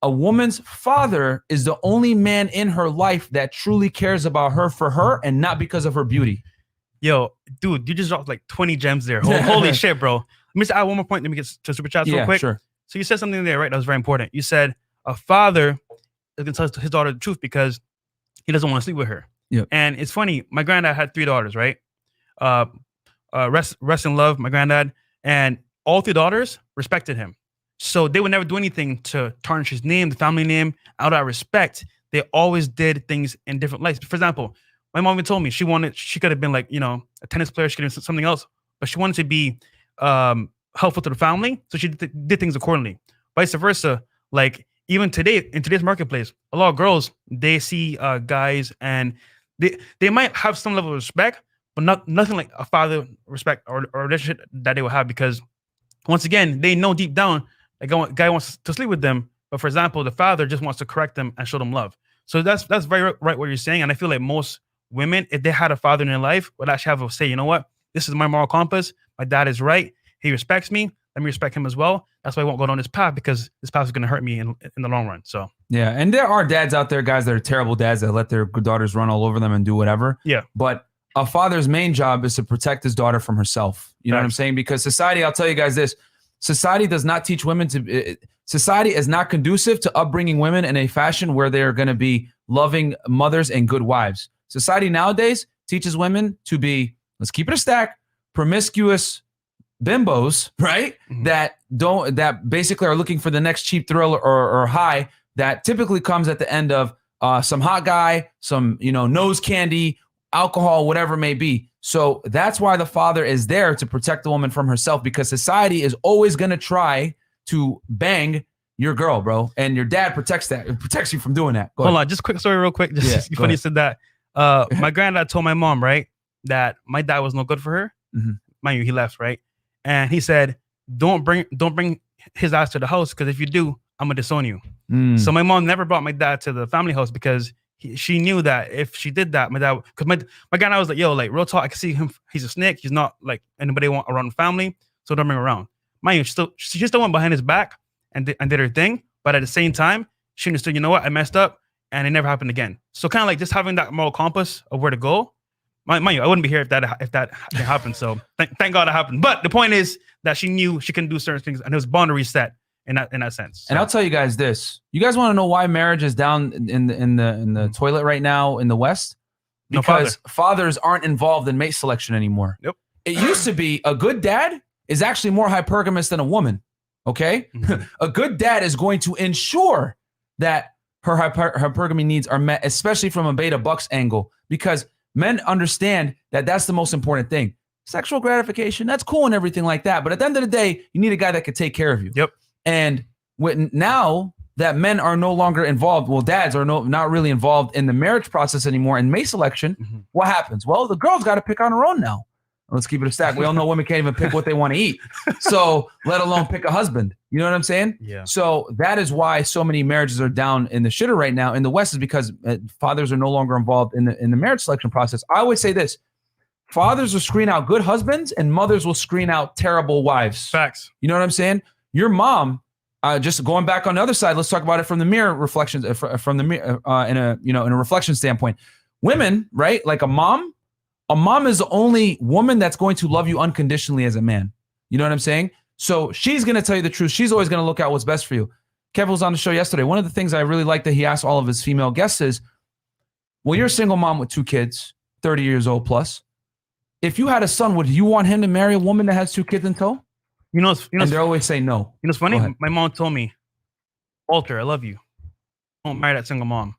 S1: a woman's father is the only man in her life that truly cares about her for her and not because of her beauty.
S2: Yo, dude, you just dropped like 20 gems there. Holy shit, bro. Let me just add one more point. Let me get to Superchats real quick.
S1: Sure.
S2: So you said something there, right? That was very important. You said a father is going to tell his daughter the truth because he doesn't want to sleep with her.
S1: Yeah.
S2: And it's funny. My granddad had 3 daughters, right? Rest in love, my granddad. And all 3 daughters respected him. So they would never do anything to tarnish his name, the family name. Out of respect, they always did things in different lights. For example, my mom even told me she could have been like, a tennis player. She could have been something else, but she wanted to be helpful to the family. So she did things accordingly. Vice versa. Like even today, in today's marketplace, a lot of girls, they see guys and they might have some level of respect, but nothing like a father respect or relationship that they will have, because once again, they know deep down like a guy wants to sleep with them. But for example, the father just wants to correct them and show them love. So that's very right what you're saying. And I feel like most women, if they had a father in their life, would actually have a say, you know what? This is my moral compass. My dad is right. He respects me. Let me respect him as well. That's why I won't go down this path, because this path is going to hurt me in the long run. So
S1: yeah, and there are dads out there, guys that are terrible dads that let their daughters run all over them and do whatever. Yeah. But a father's main job is to protect his daughter from herself. You know what I'm saying? Because society, I'll tell you guys this, society does not teach women to, society is not conducive to upbringing women in a fashion where they're going to be loving mothers and good wives. Society nowadays teaches women to be, let's keep it a stack, promiscuous bimbos, right? That basically are looking for the next cheap thrill or high that typically comes at the end of some hot guy, some nose candy, alcohol, whatever it may be. So that's why the father is there to protect the woman from herself, because society is always going to try to bang your girl, bro, and your dad protects that. It protects you from doing that.
S2: Hold on, just quick story, real quick. Just funny you said that. My granddad told my mom, right, that my dad was no good for her. Mind you, he left, right, and he said, "Don't bring his ass to the house, because if you do, I'm gonna disown you." So my mom never brought my dad to the family house because she knew that if she did that, my dad, because my guy was like, yo, like real talk, I can see him. He's a snake. He's not like anybody around the family, so don't bring him around. Mind you, she still went behind his back and did her thing, but at the same time, she understood, you know what, I messed up, and it never happened again. So kind of like just having that moral compass of where to go. Mind you, I wouldn't be here if that happened. So thank God it happened. But the point is that she knew she couldn't do certain things, and it was boundaries set in that sense. So.
S1: And I'll tell you guys this: you guys want to know why marriage is down in the toilet right now in the West? Because fathers aren't involved in mate selection anymore.
S2: Yep.
S1: It used to be a good dad is actually more hypergamous than a woman. Okay, a good dad is going to ensure that her hypergamy needs are met, especially from a beta bucks angle, because men understand that that's the most important thing. Sexual gratification, that's cool and everything like that, but at the end of the day, you need a guy that could take care of you.
S2: Yep.
S1: And now that men are no longer involved, well, dads are not really involved in the marriage process anymore in mate selection, what happens? Well, the girl's got to pick on her own now. Let's keep it a stack. We all know women can't even pick what they want to eat. So let alone pick a husband. You know what I'm saying?
S2: Yeah.
S1: So that is why so many marriages are down in the shitter right now in the West, is because fathers are no longer involved in the marriage selection process. I always say this: fathers will screen out good husbands and mothers will screen out terrible wives.
S2: Facts.
S1: You know what I'm saying? Your mom, just going back on the other side, let's talk about it from the mirror reflections, from the mirror, in a reflection standpoint. Women, right? Like a mom is the only woman that's going to love you unconditionally as a man. You know what I'm saying? So she's going to tell you the truth. She's always going to look out what's best for you. Kevin was on the show yesterday. One of the things I really like that he asked all of his female guests is, well, you're a single mom with 2 kids, 30 years old plus. If you had a son, would you want him to marry a woman that has 2 kids in tow? And they always say no.
S2: You know what's funny? My mom told me, Walter, I love you. Don't marry that single mom.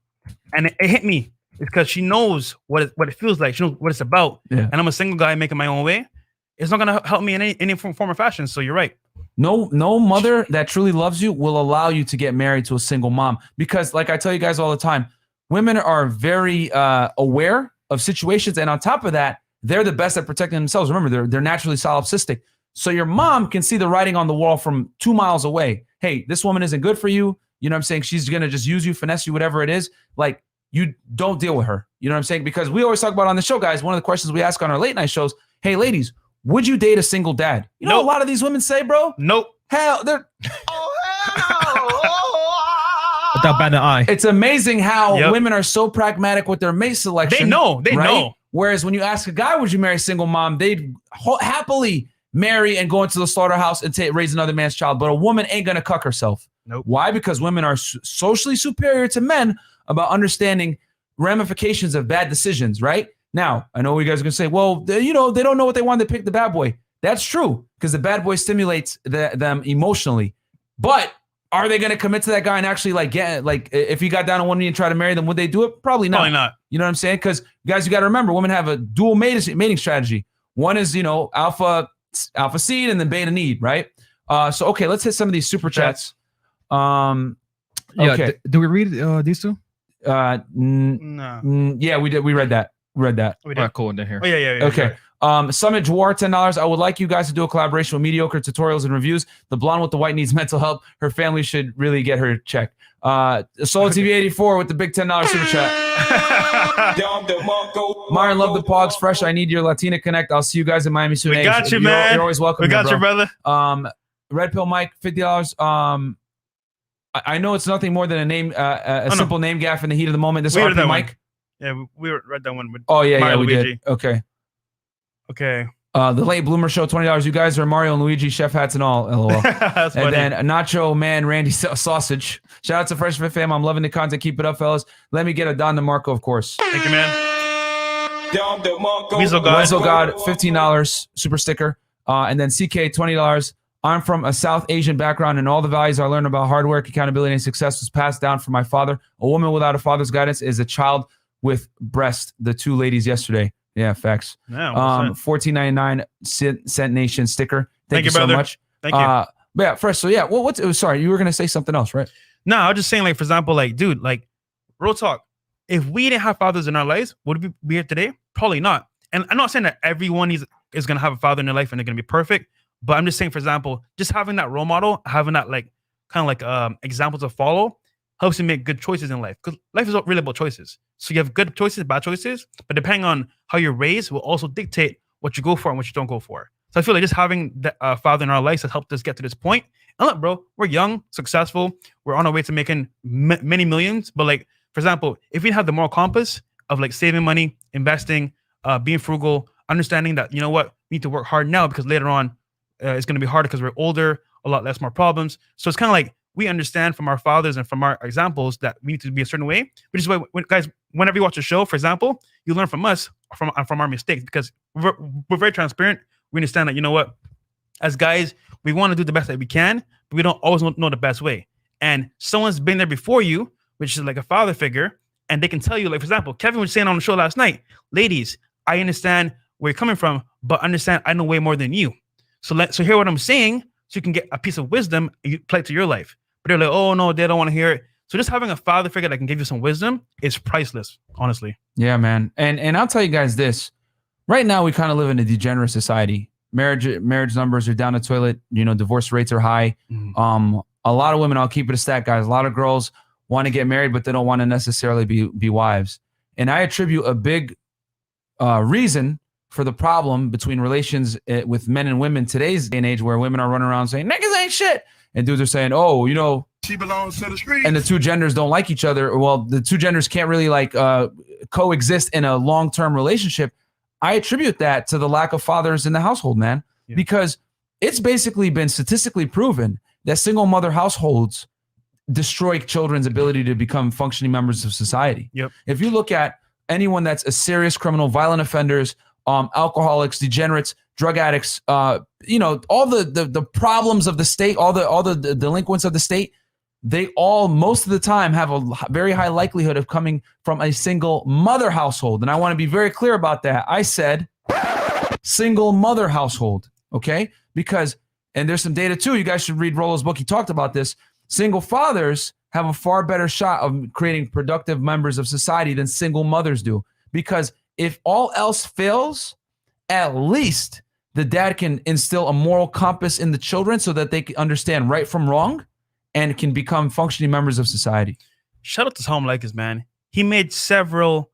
S2: And it hit me. It's because she knows what it feels like. She knows what it's about. Yeah. And I'm a single guy making my own way. It's not going to help me in any form or fashion. So you're right.
S1: No mother that truly loves you will allow you to get married to a single mom. Because like I tell you guys all the time, women are very aware of situations. And on top of that, they're the best at protecting themselves. Remember, they're naturally solipsistic. So your mom can see the writing on the wall from 2 miles away. Hey, this woman isn't good for you. You know what I'm saying? She's going to just use you, finesse you, whatever it is. Like, you don't deal with her. You know what I'm saying? Because we always talk about on the show, guys, one of the questions we ask on our late night shows, hey, ladies, would you date a single dad? You know what a lot of these women say, bro?
S2: Nope.
S1: Hell, they're...
S3: Without batting an eye.
S1: It's amazing how women are so pragmatic with their mate selection.
S2: They know.
S1: Whereas when you ask a guy, would you marry a single mom? They'd happily marry and go into the slaughterhouse and raise another man's child. But a woman ain't going to cuck herself.
S2: Nope.
S1: Why? Because women are socially superior to men about understanding ramifications of bad decisions, right? Now, I know you guys are going to say, well, they don't know what they want to pick the bad boy. That's true, because the bad boy stimulates them emotionally. But are they going to commit to that guy and actually if he got down on one knee and try to marry them, would they do it? Probably not.
S2: Probably not.
S1: You know what I'm saying? Because guys, you got to remember, women have a dual mating strategy. One is, alpha seed and then beta need, right? So, okay, let's hit some of these super chats.
S3: Okay. Do we read these two?
S2: No.
S1: Yeah, we did. We read that.
S2: We did.
S3: All right, cool. They're here.
S2: Oh, yeah.
S1: Okay. Summit Dwar, $10. I would like you guys to do a collaboration with mediocre tutorials and reviews. The blonde with the white needs mental help. Her family should really get her checked. Solo TV 84 with the big $10 super chat. Myron, love the pogs. Fresh, I need your Latina Connect. I'll see you guys in Miami soon.
S2: We got you, man.
S1: You're always welcome.
S2: We got you, brother.
S1: Red Pill Mike, $50. I know it's nothing more than a name, simple name gaff in the heat of the moment. This RP Mike.
S2: Yeah, we read that one. With
S1: we did. Okay.
S2: The
S1: Late Bloomer Show, $20. You guys are Mario and Luigi, chef hats and all. LOL.
S2: That's
S1: and
S2: funny.
S1: then Nacho Man, Randy Sausage. Shout out to Freshandfit fam. I'm loving the content. Keep it up, fellas. Let me get a Don DeMarco, of course.
S2: Thank you, man. Weasel God.
S1: Weasel God, $15 super sticker. And then CK, $20. I'm from a South Asian background, and all the values I learned about hard work, accountability, and success was passed down from my father. A woman without a father's guidance is a child with breast. The two ladies yesterday. Yeah, facts.
S2: Yeah,
S1: $14.99 Cent Nation sticker. Thank you so
S2: brother.
S1: much.
S2: Thank you.
S1: But yeah, fresh. So yeah, sorry, you were gonna say something else, right?
S2: No, I was just saying, like, for example, like, dude, like, real talk. If we didn't have fathers in our lives, would we be here today? Probably not. And I'm not saying that everyone is going to have a father in their life and they're going to be perfect. But I'm just saying, for example, just having that role model, having that like kind of like example to follow helps you make good choices in life. Because life is really about choices. So you have good choices, bad choices. But depending on how you're raised will also dictate what you go for and what you don't go for. So I feel like just having the father in our lives has helped us get to this point. And look, bro, we're young, successful. We're on our way to making many millions. But like, for example, if we had the moral compass of like saving money, investing, being frugal, understanding that, you know what, we need to work hard now because later on it's going to be harder because we're older, a lot less more problems. So it's kind of like we understand from our fathers and from our examples that we need to be a certain way, which is why, guys, whenever you watch a show, for example, you learn from us, from our mistakes, because we're very transparent. We understand that, you know what, as guys, we want to do the best that we can, but we don't always know the best way. And someone's been there before you, which is like a father figure, and they can tell you, like, for example, Kevin was saying on the show last night, ladies, I understand where you're coming from, but understand I know way more than you. So hear what I'm saying, so you can get a piece of wisdom and you apply it to your life. But they're like, oh no, they don't want to hear it. So just having a father figure that can give you some wisdom is priceless, honestly. Yeah, man. And I'll tell you guys this. Right now, we kind of live in a degenerate society. Marriage numbers are down the toilet. You know, divorce rates are high. A lot of women, I'll keep it a stat, guys. A lot of girls want to get married, but they don't want to necessarily be wives. And I attribute a big reason for the problem between relations with men and women today's day and age, where women are running around saying, niggas ain't shit. And dudes are saying, oh, you know, she belongs to the street. And the two genders don't like each other. Well, the two genders can't really like coexist in a long-term relationship. I attribute that to the lack of fathers in the household, man, because it's basically been statistically proven that single mother households destroy children's ability to become functioning members of society. Yep. If you look at anyone that's a serious criminal, violent offenders, alcoholics, degenerates, drug addicts, you know, all the problems of the state, all the delinquents of the state, they all most of the time have a very high likelihood of coming from a single mother household. And I want to be very clear about that. I said single mother household, okay? Because, and there's some data too, you guys should read Rollo's book. He talked about this. Single fathers have a far better shot of creating productive members of society than single mothers do. Because if all else fails, at least the dad can instill a moral compass in the children so that they can understand right from wrong and can become functioning members of society. Shout out to Tom Likers, man. He made several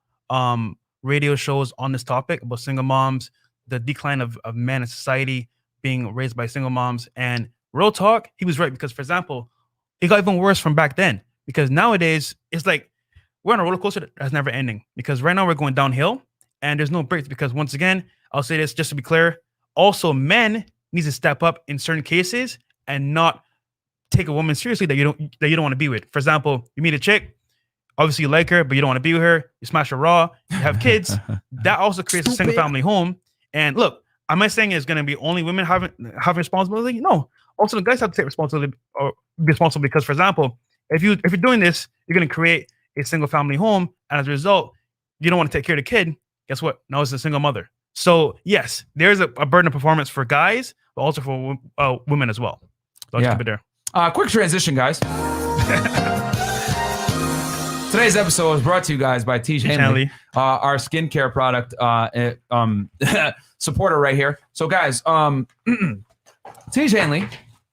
S2: radio shows on this topic about single moms, the decline of men in society being raised by single moms. And real talk, he was right. Because, for example, it got even worse from back then. Because nowadays, it's like we're on a roller coaster that's never ending. Because right now we're going downhill and there's no breaks. Because once again, I'll say this just to be clear. Also, men need to step up in certain cases and not take a woman seriously that you don't want to be with. For example, you meet a chick, obviously you like her, but you don't want to be with her. You smash her raw. You have kids. That also creates a single family home. And look, am I saying it's going to be only women having responsibility? No. Also, the guys have to take responsibility or be responsible because, for example, if you're doing this, you're going to create a single family home, and as a result, you don't want to take care of the kid. Guess what? Now it's a single mother. So yes, there's a burden of performance for guys, but also for women as well. So I'll just keep it there. Quick transition, guys. Today's episode was brought to you guys by Tiege Hanley, our skincare product supporter right here. So, guys, Tiege Hanley,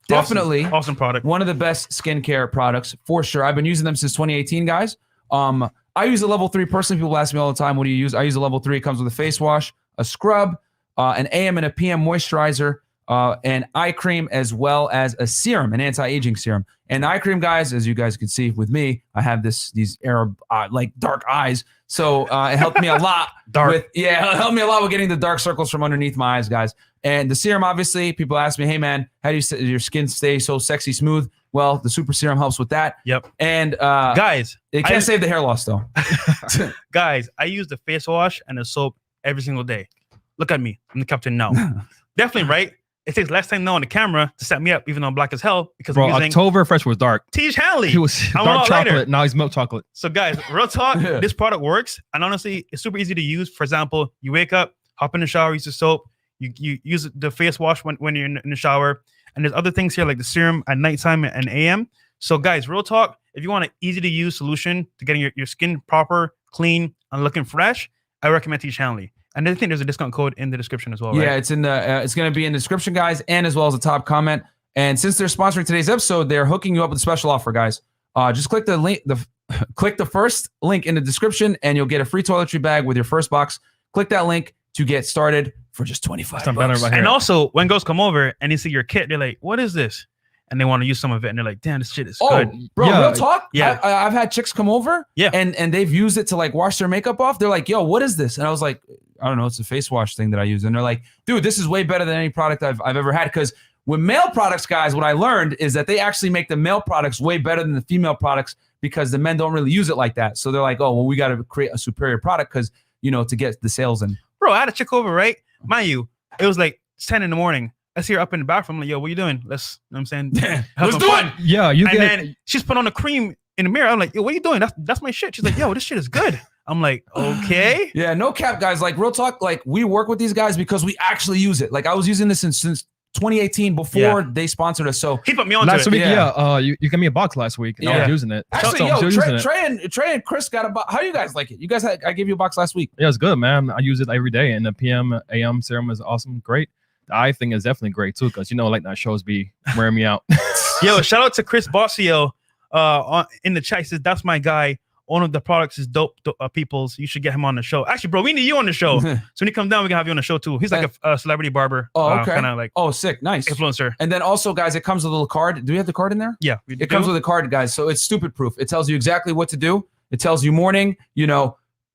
S2: definitely awesome product.
S1: One of the best skincare products for sure. I've been using them since 2018, guys. I use a level 3 person. People ask me all the time, what do you use? I use a level 3. It comes with a face wash, a scrub, an AM and a PM moisturizer, an eye cream, as well as a serum, an anti-aging serum. And the eye cream, guys, as you guys can see with me, I have these Arab like dark eyes. So it helped me a lot. It helped me a lot with getting the dark circles from underneath my eyes, guys. And the serum, obviously, people ask me, hey man, how do your skin stay so sexy smooth? Well, the super serum helps with that. Yep. And
S2: guys,
S1: it can't save the hair loss though.
S2: Guys, I use the face wash and the soap every single day. Look at me. I'm the captain now. Definitely right. It takes less time now on the camera to set me up, even though I'm black as hell, because
S3: Bro,
S2: I'm using
S3: Oktoberfest was dark.
S2: Tiege Hanley.
S3: He was
S2: I'm
S3: dark
S2: a lot
S3: chocolate.
S2: lighter.
S3: Now he's milk chocolate.
S2: So guys, real talk, this product works. And honestly, it's super easy to use. For example, you wake up, hop in the shower, use the soap. You use the face wash when you're in the shower. And there's other things here like the serum at nighttime and AM. So guys, real talk, if you want an easy to use solution to getting your skin proper, clean, and looking fresh, I recommend Tiege Hanley. And I think there's a discount code in the description as well, right?
S1: Yeah, it's in the it's going to be in the description, guys, and as well as the top comment. And since they're sponsoring today's episode, they're hooking you up with a special offer, guys. Just click the link, click the first link in the description, and you'll get a free toiletry bag with your first box. Click that link to get started for just $25.
S2: And also, when girls come over and they see your kit, they're like, "What is this?" And they want to use some of it, and they're like, "Damn, this shit is good."
S1: Bro,
S3: Yeah.
S1: real talk.
S2: Yeah.
S1: I've had chicks come over,
S2: Yeah.
S1: and they've used it to like wash their makeup off. They're like, "Yo, what is this?" And I was like, "I don't know. It's a face wash thing that I use." And they're like, "Dude, this is way better than any product I've ever had." Because with male products, guys, what I learned is that they actually make the male products way better than the female products because the men don't really use it like that. So they're like, "Oh, well, we got to create a superior product because to get the sales in."
S2: Bro, I had a chick over, right? Mind you, it was like 10 in the morning. I see her up in the bathroom. I'm like, "Yo, what you doing? Let's," you know what I'm saying? Have
S1: Let's
S2: some
S1: do
S2: fun.
S1: it.
S3: Yeah, you
S2: And
S3: get.
S2: then she's put on the cream in the mirror. I'm like, "Yo, what are you doing? That's my shit." She's like, "Yo, this shit is good." I'm like, "Okay."
S1: Yeah, no cap, guys. Like real talk. Like we work with these guys because we actually use it. Like I was using this since 2018 before they sponsored us. So
S2: He put me on
S3: Last
S2: to it.
S3: week,
S1: Yeah.
S3: you gave me a box last week, and I
S1: Yeah.
S3: was using it.
S1: actually,
S3: So I'm
S1: yo,
S3: still using it.
S1: Trey and Chris got a box. How do you guys like it? You guys, I gave you a box last week.
S3: Yeah, it's good, man. I use it every day, and the PM AM serum is awesome, great. The eye thing is definitely great too, because late night shows be wearing me out.
S2: Yo, shout out to Chris Bossio in the chat. He says, "That's my guy. One of the products is dope, peoples. You should get him on the show." Actually, bro, we need you on the show. So when you come down, we can have you on the show too. He's like a celebrity barber.
S1: Oh, okay.
S2: Kind of like
S1: Sick, nice.
S2: influencer.
S1: And then also, guys, it comes with a little card. Do we have the card in there?
S2: Yeah.
S1: It comes with a card, guys. So it's stupid proof. It tells you exactly what to do. It tells you morning,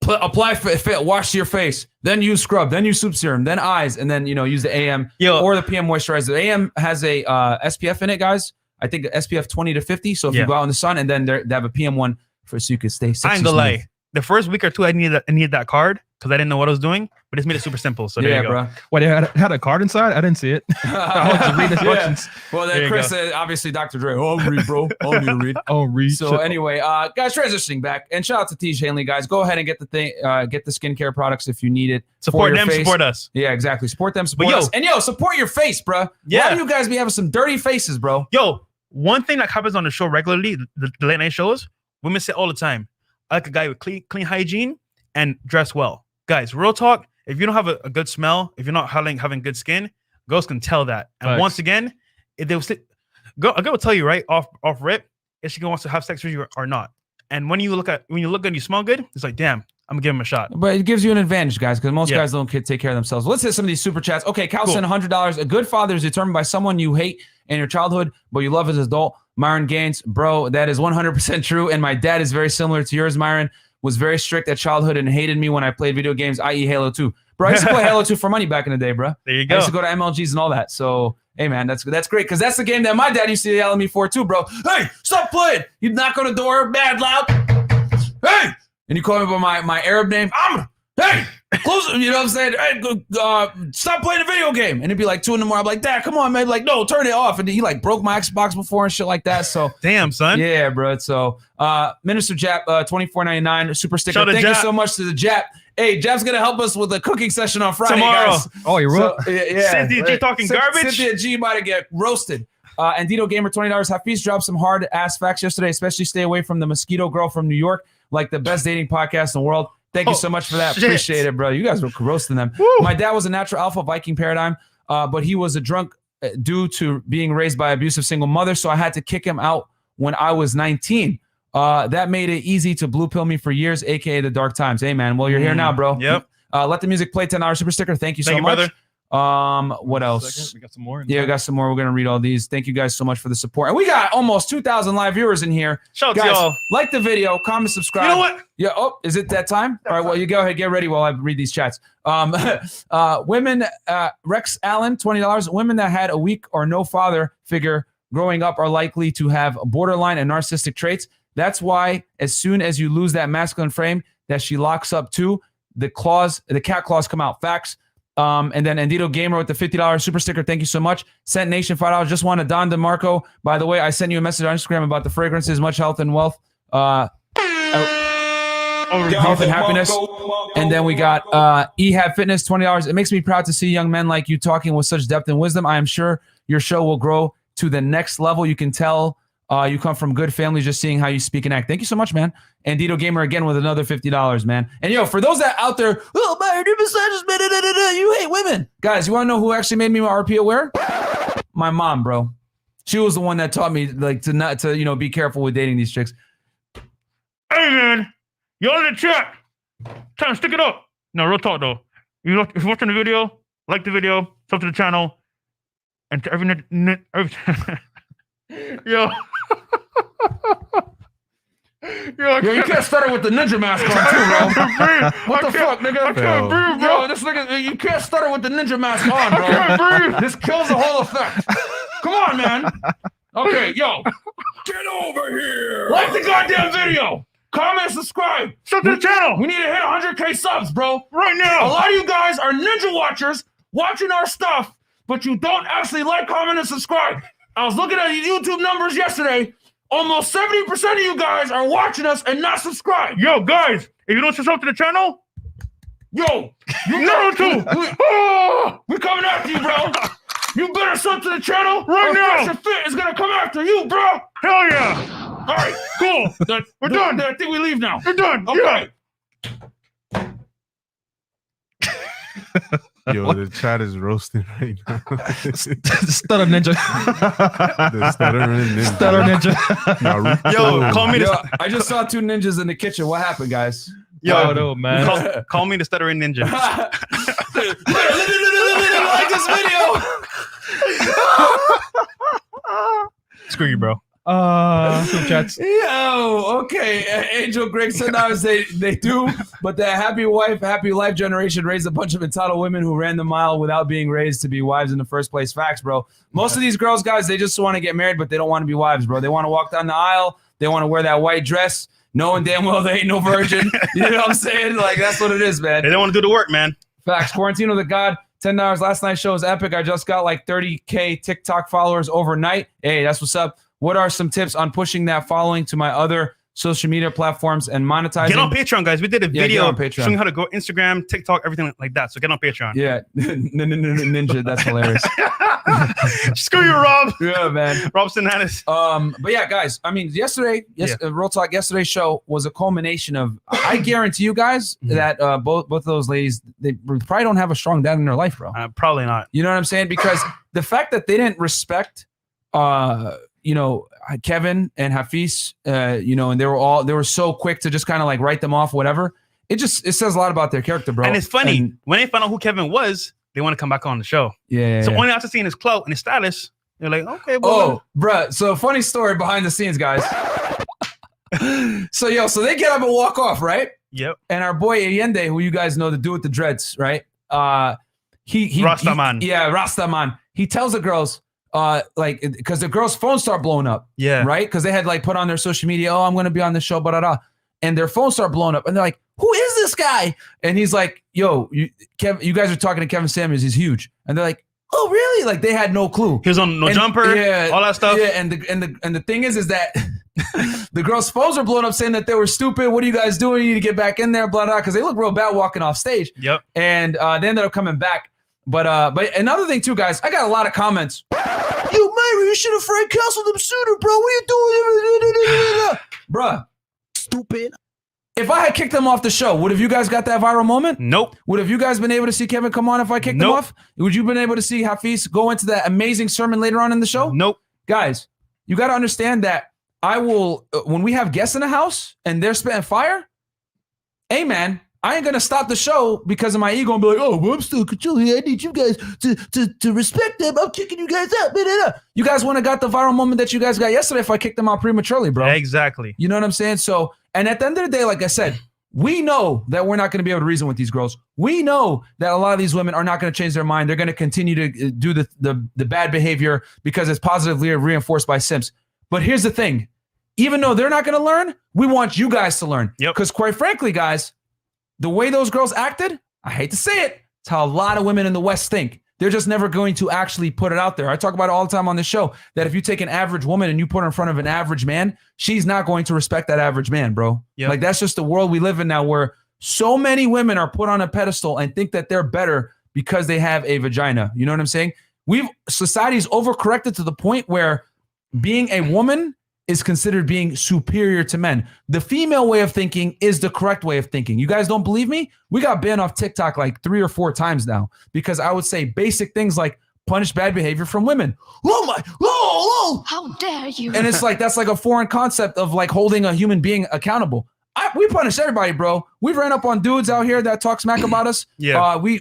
S1: apply fit, wash your face, then use scrub, then use soup serum, then eyes, and then use the AM or the PM moisturizer. The AM has a SPF in it, guys. I think SPF 20 to 50. So if you go out in the sun, and then they have a PM one so you could stay sexy.
S2: I ain't gonna lie. The first week or two, I needed that card because I didn't know what I was doing, but it's made it super simple. So there you go.
S1: Bro.
S3: What, it had a card inside? I didn't see it. I was just reading instructions.
S1: Well, then
S2: There you
S1: Chris said, obviously, Dr. Dre. Oh, read, bro. Oh, need to read.
S3: Oh, read.
S1: So anyway, guys, transitioning back, and shout out to Tiege Hanley, guys. Go ahead and get the skincare products if you need it.
S2: Support
S1: for your
S2: them,
S1: face.
S2: support us.
S1: Yeah, exactly. Support them, support us. And support your face, bro.
S2: Yeah.
S1: A lot of you guys be having some dirty faces, bro.
S2: Yo, one thing that happens on the show regularly, the late night shows, women say all the time, "I like a guy with clean hygiene and dress well." Guys, real talk, if you don't have a good smell, if you're not having good skin, girls can tell that. And
S3: Facts.
S2: once again, if they will a girl will tell you right off rip if she wants to have sex with you or not. And when you look good and you smell good, it's like, damn, I'm gonna give him a shot.
S1: But it gives you an advantage, guys, because most guys don't take care of themselves. Let's hit some of these super chats. Okay, Cal sent $100. A good father is determined by someone you hate in your childhood, but you love as an adult. Myron Gaines, bro, that is 100% true. And my dad is very similar to yours, Myron. Was very strict at childhood and hated me when I played video games, i.e. Halo 2. Bro, I used to play Halo 2 for money back in the day, bro.
S2: There you
S1: I
S2: go.
S1: used to go to MLGs and all that. So, hey, man, that's great, because that's the game that my dad used to yell at me for too, bro. Hey, stop playing. You'd knock on the door, mad loud. Hey! And you call me by my Arab name. Hey, close it. You know what I'm saying? Hey, stop playing a video game. And it'd be like 2 a.m. I'm like, Dad, come on, man. Like, no, turn it off. And he like broke my Xbox before and shit like that. So
S2: Damn, son.
S1: yeah, bro. So Minister Jap, $24.99 super sticker.
S2: Shout out
S1: Thank you
S2: Jap.
S1: so much to the Jap. Hey, Jap's gonna help us with a cooking session on Friday,
S2: Tomorrow.
S1: guys.
S3: Oh, you wrote?
S1: So, yeah.
S2: Cynthia G talking garbage.
S1: Cynthia G might get roasted. And Dito Gamer, $20. Hafiz dropped some hard ass facts yesterday, especially stay away from the mosquito girl from New York, like the best dating podcast in the world. Thank you so much for that.
S2: Shit.
S1: Appreciate it, bro. You guys were roasting them.
S2: Woo.
S1: My dad was a natural alpha Viking paradigm, but he was a drunk due to being raised by an abusive single mother. So I had to kick him out when I was 19. That made it easy to blue pill me for years, aka the dark times. Hey, man. Well, you're here now, bro.
S2: Yep.
S1: Let the music play. $10 super sticker. Thank you so
S2: Thank you,
S1: much.
S2: brother.
S1: What else?
S3: We got some more.
S1: Yeah, we got some more. We're gonna read all these. Thank you guys so much for the support. And we got almost 2,000 live viewers in here.
S2: Shout out to
S1: Guys,
S2: y'all.
S1: like the video, comment, subscribe.
S2: You know what?
S1: Yeah. Oh, is it that time? All right. Well, you go ahead, get ready while I read these chats. Women, Rex Allen, $20. Women that had a weak or no father figure growing up are likely to have borderline and narcissistic traits. That's why as soon as you lose that masculine frame that she locks up to, the cat claws come out. Facts. And then Andito Gamer with the $50 super sticker. Thank you so much. Scent Nation $5. Just wanted Don DeMarco. By the way, I sent you a message on Instagram about the fragrances. Much health and wealth. Health and happiness. And then we got Ehab Fitness, $20. It makes me proud to see young men like you talking with such depth and wisdom. I am sure your show will grow to the next level. You can tell you come from good families just seeing how you speak and act. Thank you so much, man. And Dito Gamer again with another $50, man. And yo, for those that out there, oh, my misogynist, you hate women. Guys, you want to know who actually made me RP aware? My mom, bro. She was the one that taught me like to be careful with dating these chicks.
S2: Hey, man. Y'all in the chat. Trying to stick it up. No, real talk, though. If you're watching the video, like the video, sub to the channel, and to every yo.
S1: Yo, you can't start it with the ninja mask on too, bro. What the fuck, nigga?
S2: I can't breathe, bro.
S1: Yo, this nigga, you can't start it with the ninja mask on, bro.
S2: I can't breathe.
S1: This kills the whole effect. Come on, man. Okay, yo.
S4: Get over here!
S1: Like the goddamn video. Comment, subscribe.
S2: Sub to the channel.
S1: We need to hit 100K subs, bro.
S2: Right
S1: A
S2: now.
S1: lot of you guys are ninja watchers watching our stuff, but you don't actually like, comment, and subscribe. I was looking at the YouTube numbers yesterday. Almost 70% of you guys are watching us and not subscribed.
S2: Yo, guys, if you don't subscribe to the channel,
S1: Yo, you
S2: no, too.
S1: we coming after you, bro. You better sub to the channel
S2: Right now.
S1: Freshandfit is gonna come after you, bro.
S2: Hell yeah.
S1: All right, cool.
S2: We're done.
S1: I think we leave now.
S2: We're done.
S1: Okay.
S5: Yo, the chat is roasting right now.
S3: Stutter ninja.
S5: The stuttering ninja.
S3: Stutter ninja.
S5: Naruto.
S2: Yo, call me
S1: Yo,
S2: the
S1: I just saw two ninjas in the kitchen. What happened, guys?
S3: Yo, no, man.
S2: call me the stuttering ninja.
S1: Like this video.
S2: Screw you, bro.
S3: Superchats.
S1: Yo, okay. Angel Greg sometimes they do, but that happy wife, happy life generation raised a bunch of entitled women who ran the mile without being raised to be wives in the first place. Facts, bro. Most of these girls, guys, they just want to get married, but they don't want to be wives, bro. They want to walk down the aisle. They want to wear that white dress, knowing damn well they ain't no virgin. You know what I'm saying? Like, that's what it is, man.
S2: They don't want to do the work, man.
S1: Facts. Quarantino the God. $10. Last night's show was epic. I just got like 30K TikTok followers overnight. Hey, that's what's up. What are some tips on pushing that following to my other social media platforms and monetizing?
S2: Get on Patreon, guys. We did a video
S1: on Patreon.
S2: showing how to go Instagram, TikTok, everything like that. So get on Patreon.
S1: Yeah, ninja. That's hilarious.
S2: Screw you, Rob.
S1: Yeah, man.
S2: Robson Hannes.
S1: But yeah, guys. I mean, Real Talk. Yesterday's show was a culmination of. I guarantee you guys that both of those ladies, they probably don't have a strong dad in their life, bro.
S2: Probably not.
S1: You know what I'm saying? Because the fact that they didn't respect, Kevin and Hafiz, and they were so quick to just kind of like write them off, whatever. It says a lot about their character, bro.
S2: And it's funny when they found out who Kevin was, they want to come back on the show.
S1: Yeah.
S2: So only after seeing his clout and his status, they're like, okay, well.
S1: Oh, bruh. So funny story behind the scenes, guys. So they get up and walk off, right?
S2: Yep.
S1: And our boy Allende, who you guys know, the dude with the dreads, right? He
S2: Rastaman.
S1: Rastaman. He tells the girls, because the girls' phones start blowing up.
S2: Yeah.
S1: Right? Because they had like put on their social media, I'm going to be on the show, and their phones start blowing up. And they're like, who is this guy? And he's like, yo, you guys are talking to Kevin Samuels. He's huge. And they're like, oh, really? Like they had no clue.
S2: He was on No Jumper, all that stuff.
S1: Yeah, and the thing is that the girls' phones are blowing up saying that they were stupid. What are you guys doing? You need to get back in there, blah, blah, because they look real bad walking off stage.
S2: Yep.
S1: And they ended up coming back. But another thing too, guys, I got a lot of comments. Yo, Myra, you should have Frank Castle them sooner, bro. What are you doing? Bruh. Stupid. If I had kicked them off the show, would have you guys got that viral moment?
S2: Nope.
S1: Would have you guys been able to see Kevin come on if I kicked him off? Would you been able to see Hafiz go into that amazing sermon later on in the show?
S2: Nope.
S1: Guys, you got to understand that I will, when we have guests in the house and they're spitting fire, hey, man, I ain't going to stop the show because of my ego and be like, oh, well, I'm still controlling. I need you guys to respect them. I'm kicking you guys out. You guys wouldn't have got the viral moment that you guys got yesterday if I kicked them out prematurely, bro.
S2: Exactly.
S1: You know what I'm saying? So, and at the end of the day, like I said, we know that we're not going to be able to reason with these girls. We know that a lot of these women are not going to change their mind. They're going to continue to do the bad behavior because it's positively reinforced by simps. But here's the thing. Even though they're not going to learn, we want you guys to learn.
S2: Yep.
S1: Because quite frankly, guys, the way those girls acted, I hate to say it, it's how a lot of women in the West think. They're just never going to actually put it out there. I talk about it all the time on this show, that if you take an average woman and you put her in front of an average man, she's not going to respect that average man, bro.
S2: Yep.
S1: Like, that's just the world we live in now, where so many women are put on a pedestal and think that they're better because they have a vagina. You know what I'm saying? Society's overcorrected to the point where being a woman is considered being superior to men. The female way of thinking is the correct way of thinking. You guys don't believe me? We got banned off TikTok like 3 or 4 times now because I would say basic things like punish bad behavior from women. Oh my, oh.
S6: How dare you?
S1: And it's like, that's like a foreign concept of like holding a human being accountable. We punish everybody, bro. We ran up on dudes out here that talk smack about us.
S2: Yeah.
S1: We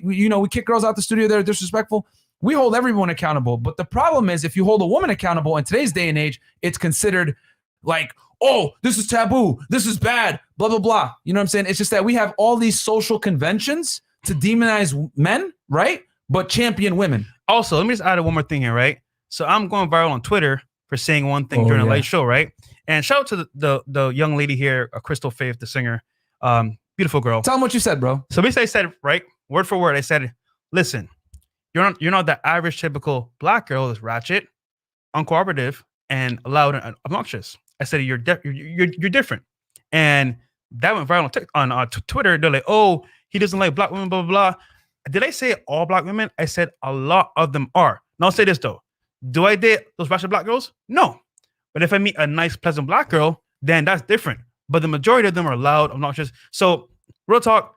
S1: kick girls out the studio that are disrespectful. We hold everyone accountable. But the problem is, if you hold a woman accountable in today's day and age, it's considered like, oh, this is taboo. This is bad, blah, blah, blah. You know what I'm saying? It's just that we have all these social conventions to demonize men, right? But champion women.
S2: Also, let me just add one more thing here, right? So I'm going viral on Twitter for saying one thing during a light show, right? And shout out to the young lady here, Crystal Faith, the singer. Beautiful girl.
S1: Tell them what you said, bro.
S2: So basically I said, right, word for word, I said, listen, you're not the average typical black girl that's ratchet, uncooperative, and loud and obnoxious. I said you're different, and that went viral on Twitter. They're like, oh, he doesn't like black women, blah blah blah. Did I say all black women? I said a lot of them are. Now I'll say this though: do I date those ratchet black girls? No, but if I meet a nice, pleasant black girl, then that's different. But the majority of them are loud, obnoxious. So real talk,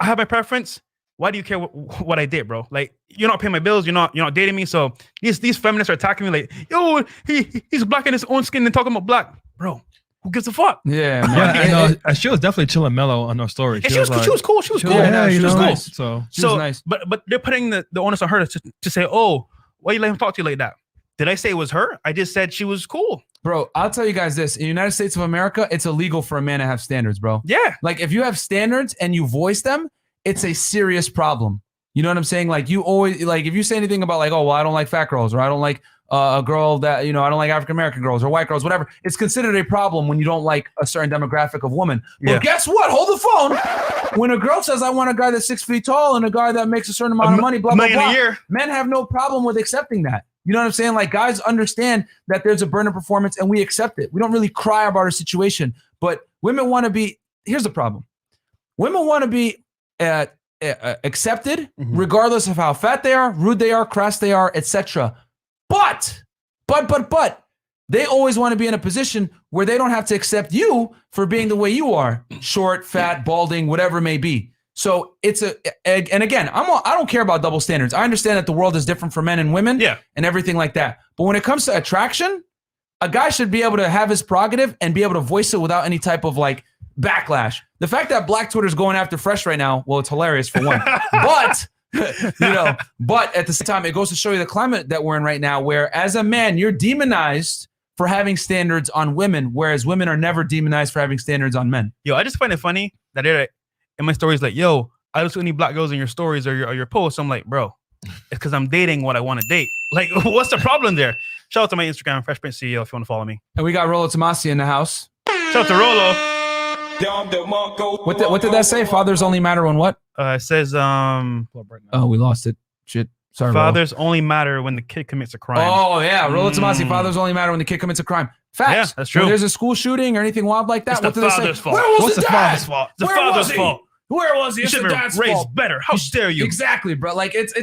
S2: I have my preference. Why do you care what I did, bro? Like, you're not paying my bills. You're not dating me. So these feminists are attacking me like, yo, he's black in his own skin and talking about black, bro. Who gives a fuck?
S1: Yeah, man.
S3: Yeah, and she was definitely chilling mellow on her story.
S2: She was cool. She was cool.
S3: Yeah,
S2: she was cool.
S3: Nice. So
S1: She was nice.
S2: But they're putting the onus on her to say, oh, why you let him talk to you like that? Did I say it was her? I just said she was cool.
S1: Bro, I'll tell you guys this. In the United States of America, it's illegal for a man to have standards, bro.
S2: Yeah.
S1: Like, if you have standards and you voice them, it's a serious problem. You know what I'm saying? Like, you always, like, if you say anything about like, oh, well, I don't like fat girls, or I don't like a girl that, I don't like African-American girls or white girls, whatever. It's considered a problem when you don't like a certain demographic of woman. But guess what? Hold the phone. When a girl says, I want a guy that's 6 feet tall and a guy that makes a certain amount of money, blah, blah, blah,
S2: a year.
S1: Men have no problem with accepting that. You know what I'm saying? Like, guys understand that there's a burden of performance and we accept it. We don't really cry about our situation, but women want to be, here's the problem. Women want to be accepted regardless of how fat they are, rude they are, crass they are, etc. But they always want to be in a position where they don't have to accept you for being the way you are, short, fat, balding, whatever it may be. So it's and again, I don't care about double standards. I understand that the world is different for men and women, and everything like that. But when it comes to attraction, a guy should be able to have his prerogative and be able to voice it without any type of like backlash. The fact that Black Twitter's going after Fresh right now, well, it's hilarious for one. But but at the same time, it goes to show you the climate that we're in right now, where as a man, you're demonized for having standards on women, whereas women are never demonized for having standards on men.
S2: Yo, I just find it funny that they're in my stories like, yo, I don't see any black girls in your stories or your posts. I'm like, bro, it's because I'm dating what I want to date. Like, what's the problem there? Shout out to my Instagram, Fresh Prince CEO, if you want to follow me.
S1: And we got Rolo Tomasi in the house.
S2: Shout out to Rolo.
S1: What did that say? Fathers only matter when what?
S2: It says,
S1: oh, we lost it. Shit. Sorry,
S2: fathers only matter when the kid commits a crime.
S1: Oh, yeah. Rolo Tomasi, fathers only matter when the kid commits a crime. Facts.
S2: Yeah, that's true.
S1: When there's a school shooting or anything wild like that,
S2: It's the father's fault.
S1: Where was
S2: What's
S1: the
S2: father's fault? The father's fault.
S1: Where was he?
S2: You
S1: It's
S2: should
S1: the
S2: have
S1: dad's
S2: been raised
S1: fault.
S2: better. How dare you?
S1: Exactly, bro. Like, shout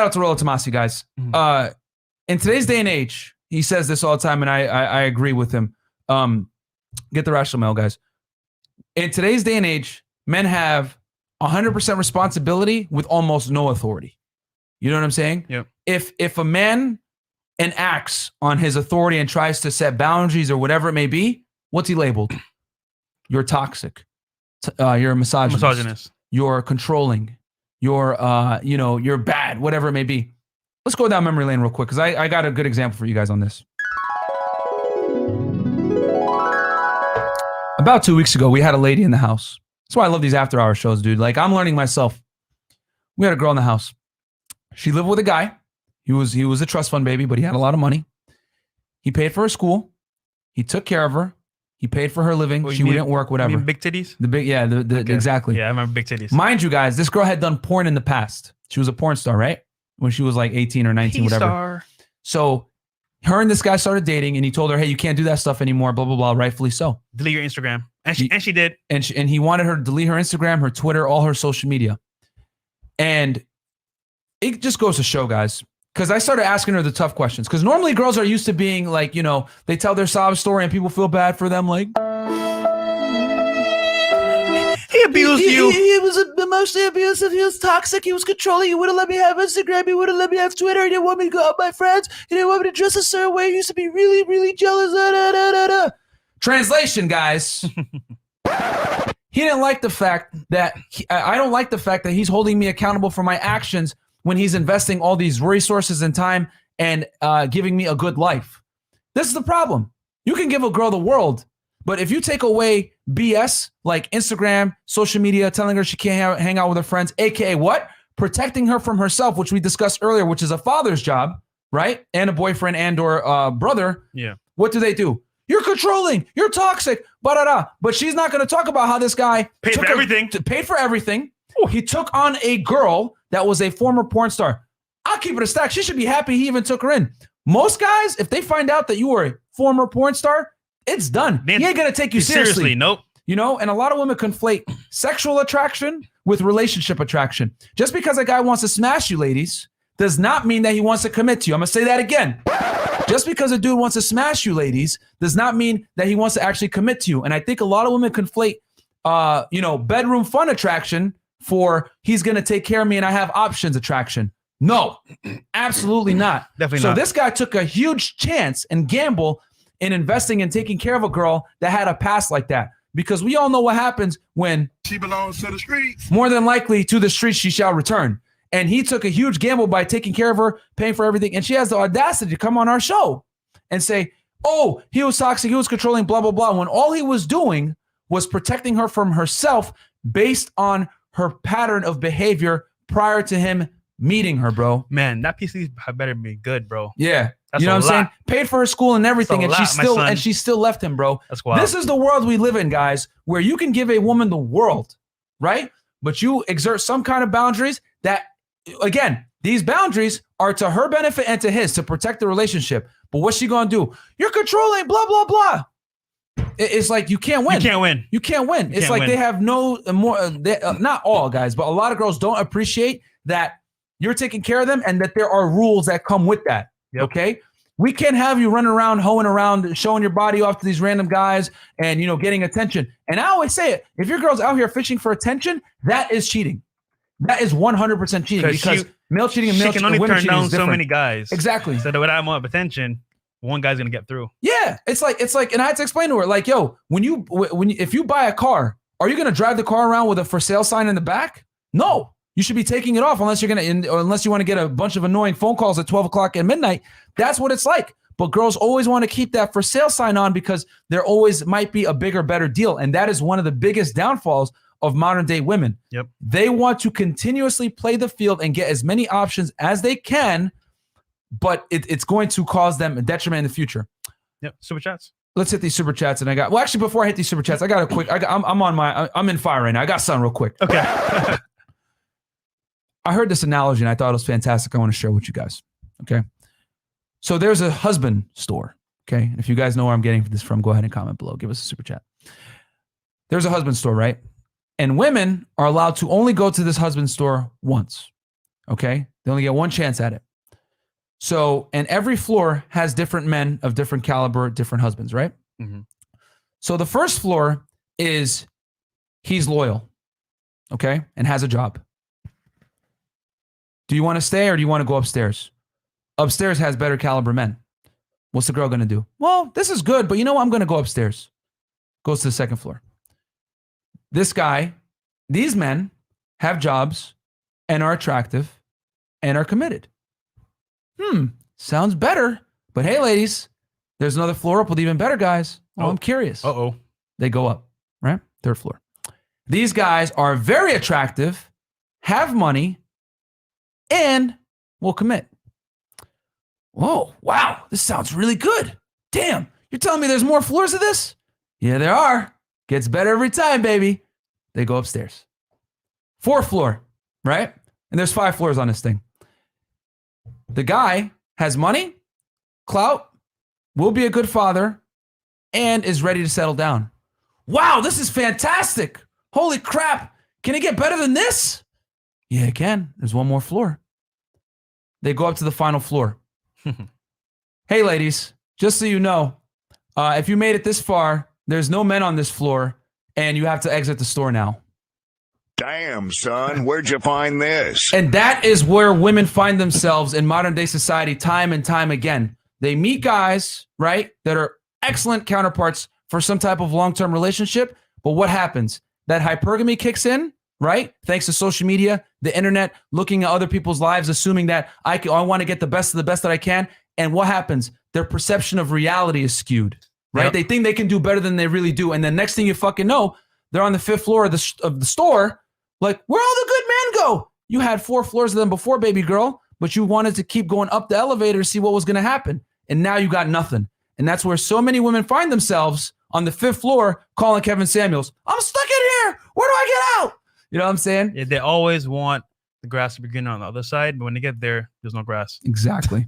S1: out to Rolo Tomasi, guys. In today's day and age, he says this all the time, and I agree with him. Get the rational mail, guys. In today's day and age, men have 100% responsibility with almost no authority. You know what I'm saying?
S2: Yep.
S1: If a man enacts on his authority and tries to set boundaries or whatever it may be, what's he labeled? You're toxic. You're a misogynist. You're controlling. You're you're bad, whatever it may be. Let's go down memory lane real quick, because I got a good example for you guys on this. About 2 weeks ago, we had a lady in the house. That's why I love these after-hour shows, dude. Like, I'm learning myself. We had a girl in the house. She lived with a guy. He was a trust fund baby, but he had a lot of money. He paid for her school. He took care of her. He paid for her living.
S2: Oh, you
S1: She
S2: mean-
S1: wouldn't work, whatever.
S2: You mean big titties?
S1: The big, yeah, the
S2: Okay.
S1: exactly.
S2: Yeah, I remember big titties.
S1: Mind you, guys, this girl had done porn in the past. She was a porn star, right? When she was like 18 or 19, whatever.
S2: P-star.
S1: So her and this guy started dating, and he told her, "Hey, you can't do that stuff anymore." Blah blah blah. Rightfully so.
S2: Delete your Instagram, and she did.
S1: And he wanted her to delete her Instagram, her Twitter, all her social media. And it just goes to show, guys, because I started asking her the tough questions. Because normally girls are used to being like, you know, they tell their sob story and people feel bad for them, like.
S2: He abused you.
S1: He was emotionally abusive. He was toxic. He was controlling. He wouldn't let me have Instagram. He wouldn't let me have Twitter. He didn't want me to go out with my friends. He didn't want me to dress a certain way. He used to be really, really jealous. Translation, guys. He didn't like the fact that I don't like the fact that he's holding me accountable for my actions when he's investing all these resources and time and giving me a good life. This is the problem. You can give a girl the world, but if you take away BS like Instagram, social media, telling her she can't hang out with her friends, aka what? Protecting her from herself, which we discussed earlier, which is a father's job, right? And a boyfriend and or brother.
S2: Yeah.
S1: What do? You're controlling. You're toxic. But she's not going to talk about how this guy
S2: Paid for everything.
S1: Ooh. He took on a girl that was a former porn star. I'll keep it a stack. She should be happy he even took her in. Most guys, if they find out that you were a former porn star, it's done. He ain't going to take you seriously.
S2: Nope.
S1: You know, and a lot of women conflate sexual attraction with relationship attraction. Just because a guy wants to smash you, ladies, does not mean that he wants to commit to you. I'm going to say that again. Just because a dude wants to smash you, ladies, does not mean that he wants to actually commit to you. And I think a lot of women conflate, bedroom fun attraction for he's going to take care of me and I have options attraction. No, absolutely not.
S2: Definitely
S1: not. So this guy took a huge chance and gamble in investing and taking care of a girl that had a past like that. Because we all know what happens when
S4: She belongs to the streets.
S1: more than likely to the streets she shall return. And he took a huge gamble by taking care of her, paying for everything. And she has the audacity to come on our show and say, oh, he was toxic, he was controlling, blah, blah, blah. When all he was doing was protecting her from herself based on her pattern of behavior prior to him meeting her, bro.
S2: Man, that PC better be good, bro.
S1: Yeah.
S2: That's
S1: you know
S2: a
S1: what I'm saying?
S2: lot.
S1: Paid for her school and everything, and
S2: That's a lot,
S1: she still left him, bro.
S2: That's wild.
S1: This is the world we live in, guys, where you can give a woman the world, right? But you exert some kind of boundaries that, again, these boundaries are to her benefit and to his to protect the relationship. But what's she gonna do? You're controlling, blah blah blah. It's like you can't win. You can't win. It's like they have no more. Not all guys, but a lot of girls don't appreciate that you're taking care of them and that there are rules that come with that.
S2: Yep.
S1: Okay. We can't have you running around, hoeing around, showing your body off to these random guys and, getting attention. And I always say it, if your girl's out here fishing for attention, that is cheating. That is 100% cheating because male cheating and male
S2: she can only
S1: women
S2: turn
S1: cheating
S2: down
S1: is
S2: so
S1: different.
S2: many guys.
S1: Exactly.
S2: So that without more attention, one guy's gonna get through.
S1: Yeah, it's like, and I had to explain to her, like, yo, if you buy a car, are you gonna drive the car around with a for sale sign in the back? No, you should be taking it off unless you want to get a bunch of annoying phone calls at 12 o'clock at midnight. That's what it's like. But girls always want to keep that for sale sign on because there always might be a bigger, better deal, and that is one of the biggest downfalls of modern day women.
S2: Yep.
S1: They want to continuously play the field and get as many options as they can, but it's going to cause them a detriment in the future.
S2: Yep. Super chats.
S1: Let's hit these super chats. And actually, before I hit these super chats, I got a quick, I'm in fire right now. I got something real quick.
S2: Okay.
S1: I heard this analogy and I thought it was fantastic. I want to share with you guys. Okay. So there's a husband store. Okay. If you guys know where I'm getting this from, go ahead and comment below. Give us a super chat. There's a husband store, right? And women are allowed to only go to this husband store once. Okay. They only get one chance at it. So, and every floor has different men of different caliber, different husbands, right?
S2: Mm-hmm.
S1: So the first floor is he's loyal, okay, and has a job. Do you want to stay or do you want to go upstairs? Upstairs has better caliber men. What's the girl going to do? Well, this is good, but you know what? I'm going to go upstairs. Goes to the second floor. These men have jobs and are attractive and are committed. Sounds better. But hey, ladies, there's another floor up with even better guys. Well, I'm curious.
S2: Uh-oh.
S1: They go up, right? Third floor. These guys are very attractive, have money, and will commit. Whoa, wow, this sounds really good. Damn, you're telling me there's more floors of this? Yeah, there are. Gets better every time, baby. They go upstairs. 4th floor, right? And there's 5 floors on this thing. The guy has money, clout, will be a good father, and is ready to settle down. Wow, this is fantastic. Holy crap. Can it get better than this? Yeah, it can. There's 1 more floor. They go up to the final floor. Hey, ladies, just so you know, if you made it this far, there's no men on this floor, and you have to exit the store now.
S6: Damn, son, where'd you find this?
S1: And that is where women find themselves in modern day society time and time again. They meet guys, right, that are excellent counterparts for some type of long-term relationship. But what happens? That hypergamy kicks in, right? Thanks to social media, the internet, looking at other people's lives, assuming that I want to get the best of the best that I can. And what happens? Their perception of reality is skewed, right? Yep. They think they can do better than they really do. And the next thing you fucking know, they're on the 5th floor of the store. Like, where all the good men go? You had 4 floors of them before, baby girl, but you wanted to keep going up the elevator to see what was going to happen. And now you got nothing. And that's where so many women find themselves on the 5th floor calling Kevin Samuels. I'm stuck in here. Where do I get out? You know what I'm saying?
S2: Yeah, they always want the grass to be greener on the other side, but when they get there, there's no grass.
S1: Exactly.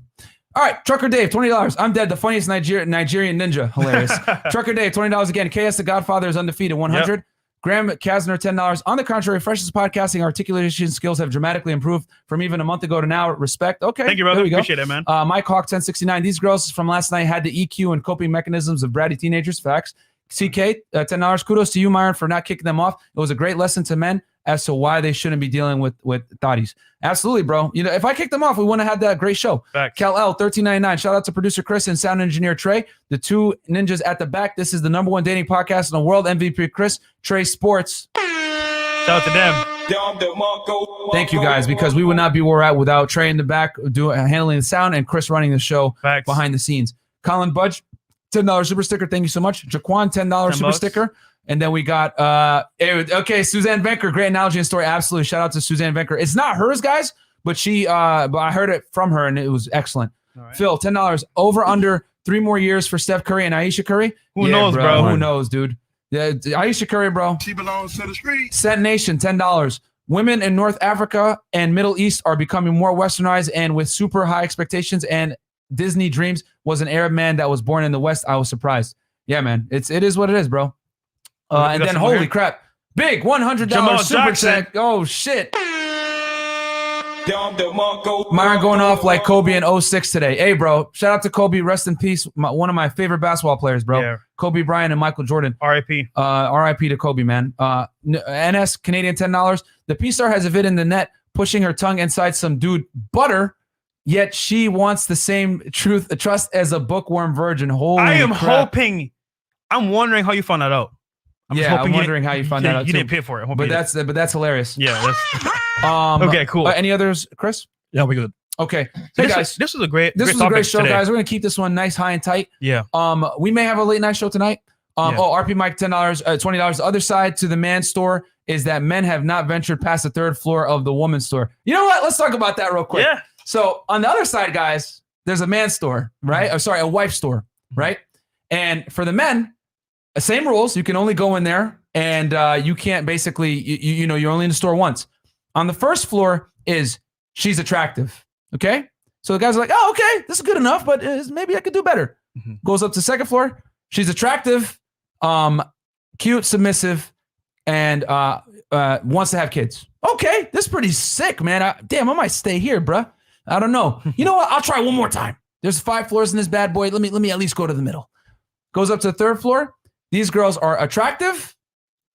S1: All right, Trucker Dave, $20. I'm dead. The funniest Nigerian ninja. Hilarious. Trucker Dave, $20 again. KS the Godfather is undefeated, 100. Yep. Graham Kasner, $10. On the contrary, Fresh's podcasting articulation skills have dramatically improved from even a month ago to now. Respect. Okay.
S2: Thank you, brother. Appreciate it, man.
S1: Mike Hawk, 1069. These girls from last night had the EQ and coping mechanisms of bratty teenagers. Facts. CK, $10. Kudos to you, Myron, for not kicking them off. It was a great lesson to men as to why they shouldn't be dealing with thotties. Absolutely, bro. You know, if I kicked them off, we wouldn't have had that great show.
S2: Facts.
S1: Cal L, $13.99. Shout out to producer Chris and sound engineer Trey, the 2 ninjas at the back. This is the #1 dating podcast in the world. MVP Chris, Trey Sports.
S2: Shout out to them.
S1: Thank you guys, because we would not be where we're at without Trey in the back handling the sound and Chris running the show.
S2: Facts.
S1: Behind the scenes. Colin Budge, $10 super sticker. Thank you so much. Jaquan, $10 super sticker. And then we got, Suzanne Venker, great analogy and story. Absolutely. Shout out to Suzanne Venker. It's not hers, guys, but but I heard it from her and it was excellent. Right. Phil, $10. Over under 3 more years for Steph Curry and Aisha Curry.
S2: Who knows, bro?
S1: Who knows, dude? Yeah, Aisha Curry, bro.
S4: She belongs to the streets.
S1: Scent Nation, $10. Women in North Africa and Middle East are becoming more westernized and with super high expectations, and Disney dreams was an Arab man that was born in the West. I was surprised. Yeah, man. It is what it is, bro. And then holy crap. Big $100 super check. Oh shit. Myron going off like Kobe in 06 today. Hey, bro. Shout out to Kobe. Rest in peace. One of my favorite basketball players, bro. Yeah. Kobe Bryant and Michael Jordan.
S2: R.I.P.
S1: R.I.P. to Kobe, man. NS Canadian $10. The P-Star has a vid in the net pushing her tongue inside some dude butter, yet she wants the same trust as a bookworm virgin. Holy
S2: I am
S1: crap.
S2: I'm wondering how you found that out.
S1: I'm wondering how you found that out.
S2: You didn't pay for it.
S1: But that's hilarious.
S2: Yeah. Okay, cool.
S1: Any others, Chris?
S3: Yeah, we good.
S1: Okay. Hey guys,
S2: this was a great
S1: show, today. Guys. We're gonna keep this one nice, high, and tight.
S2: Yeah.
S1: We may have a late night show tonight. RP Mike, $10, $20. The other side to the man store is that men have not ventured past the 3rd floor of the woman's store. You know what? Let's talk about that real quick.
S2: Yeah.
S1: So on the other side, guys, there's a man's store, right? A wife store, right? And for the men, same rules. You can only go in there, and you can't basically, you're only in the store once. On the 1st floor is she's attractive. Okay, so the guys are like, oh, okay, this is good enough, but maybe I could do better. Mm-hmm. Goes up to 2nd floor. She's attractive, cute, submissive, and wants to have kids. Okay, this is pretty sick, man. I might stay here, bruh. I don't know. You know what? I'll try one more time. There's 5 floors in this bad boy. Let me at least go to the middle. Goes up to the 3rd floor. These girls are attractive,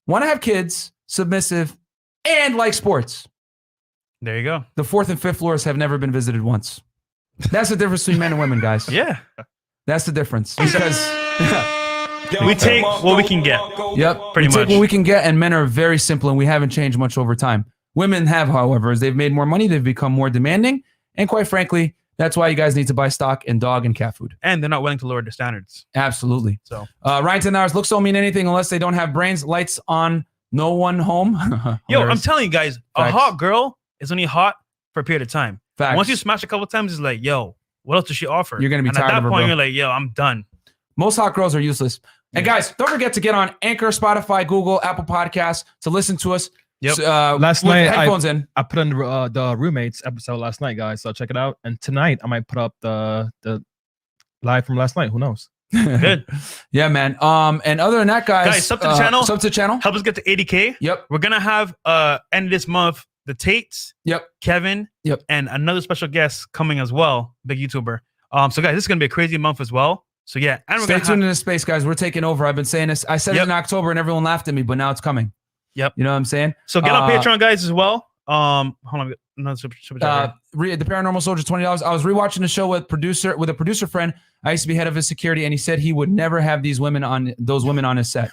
S1: want to have kids, submissive, and like sports.
S2: There you go.
S1: The 4th and 5th floors have never been visited once. That's the difference between men and women, guys.
S2: Yeah.
S1: That's the difference. Because
S2: we take what we can get.
S1: Yep.
S2: Pretty much.
S1: We take what we can get, and men are very simple, and we haven't changed much over time. Women have, however, as they've made more money, they've become more demanding, and quite frankly, that's why you guys need to buy stock in dog and cat food.
S2: And they're not willing to lower their standards.
S1: Absolutely.
S2: So
S1: Ryan $10. Looks don't mean anything unless they don't have brains, lights on, no one home.
S2: Yo, I'm telling you guys, a hot girl is only hot for a period of time.
S1: Facts.
S2: Once you smash a couple of times, it's like, yo, what else does she offer?
S1: You're going to be
S2: and
S1: tired
S2: at that
S1: of her,
S2: point,
S1: bro.
S2: you're like, yo, I'm done.
S1: Most hot girls are useless. And guys, don't forget to get on Anchor, Spotify, Google, Apple Podcasts to listen to us.
S2: Yep.
S3: Last
S1: with
S3: night,
S1: headphones in.
S3: I put on the roommates episode last night, guys. So check it out. And tonight I might put up the live from last night. Who knows?
S2: Good.
S1: Yeah, man. And other than that, guys,
S2: sub to the channel.
S1: Sub to the channel.
S2: Help us get to 80K.
S1: Yep.
S2: We're gonna have end of this month the Tates.
S1: Yep.
S2: Kevin.
S1: Yep.
S2: And another special guest coming as well, big YouTuber. So guys, this is gonna be a crazy month as well. So yeah, and we're
S1: Stay
S2: gonna
S1: tuned in this space, guys. We're taking over. I've been saying this. I said it
S2: Yep.
S1: in October, and everyone laughed at me, but now it's coming.
S2: Yep.
S1: You know what I'm saying?
S2: So get on Patreon, guys, as well. Hold on, another super chat.
S1: The Paranormal Soldier, $20. I was rewatching the show with a producer friend. I used to be head of his security, and he said he would never have those women on his set.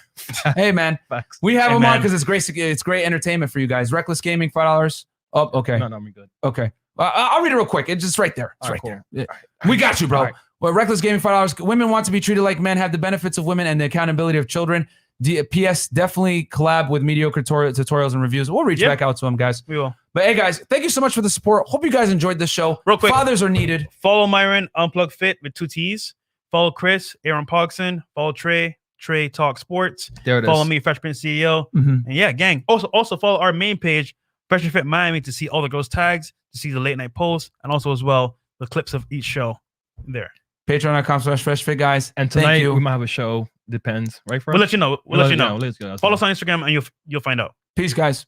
S1: Hey, man,
S3: Facts.
S1: we have
S2: Hey,
S1: them on
S2: man.
S1: because it's great. It's great entertainment for you guys. Reckless Gaming, $5. Oh, okay,
S3: No, I'm good.
S1: okay. I'll read it real quick. It's just right there. It's
S3: All
S1: right
S3: right,
S1: there. Yeah. We got you, bro.
S3: All right.
S1: Well, Reckless Gaming, $5. Women want to be treated like men, have the benefits of women and the accountability of children. PS, definitely collab with mediocre tutorials and reviews. We'll reach
S2: Yep.
S1: back out to them, guys.
S2: We will.
S1: But hey, guys, thank you so much for the support. Hope you guys enjoyed this show.
S2: Real quick.
S1: Fathers are needed.
S2: Follow Myron, Unplug Fit with 2 T's. Follow Chris, Aaron Pogson. Follow Trey Talk Sports.
S3: There it is.
S2: Follow me, Fresh Prince CEO.
S1: Mhm.
S2: And yeah, gang. Also follow our main page, Freshandfit Miami, to see all the girls' tags, to see the late night posts, and also as well the clips of each show there.
S1: Patreon.com/freshfit, guys.
S3: And
S1: Thank
S3: tonight
S1: you.
S3: we might have a show. Depends, right?
S2: We'll let you know. We'll let you know.
S3: Let's go.
S2: Follow us on Instagram and you'll find out.
S1: Peace, guys.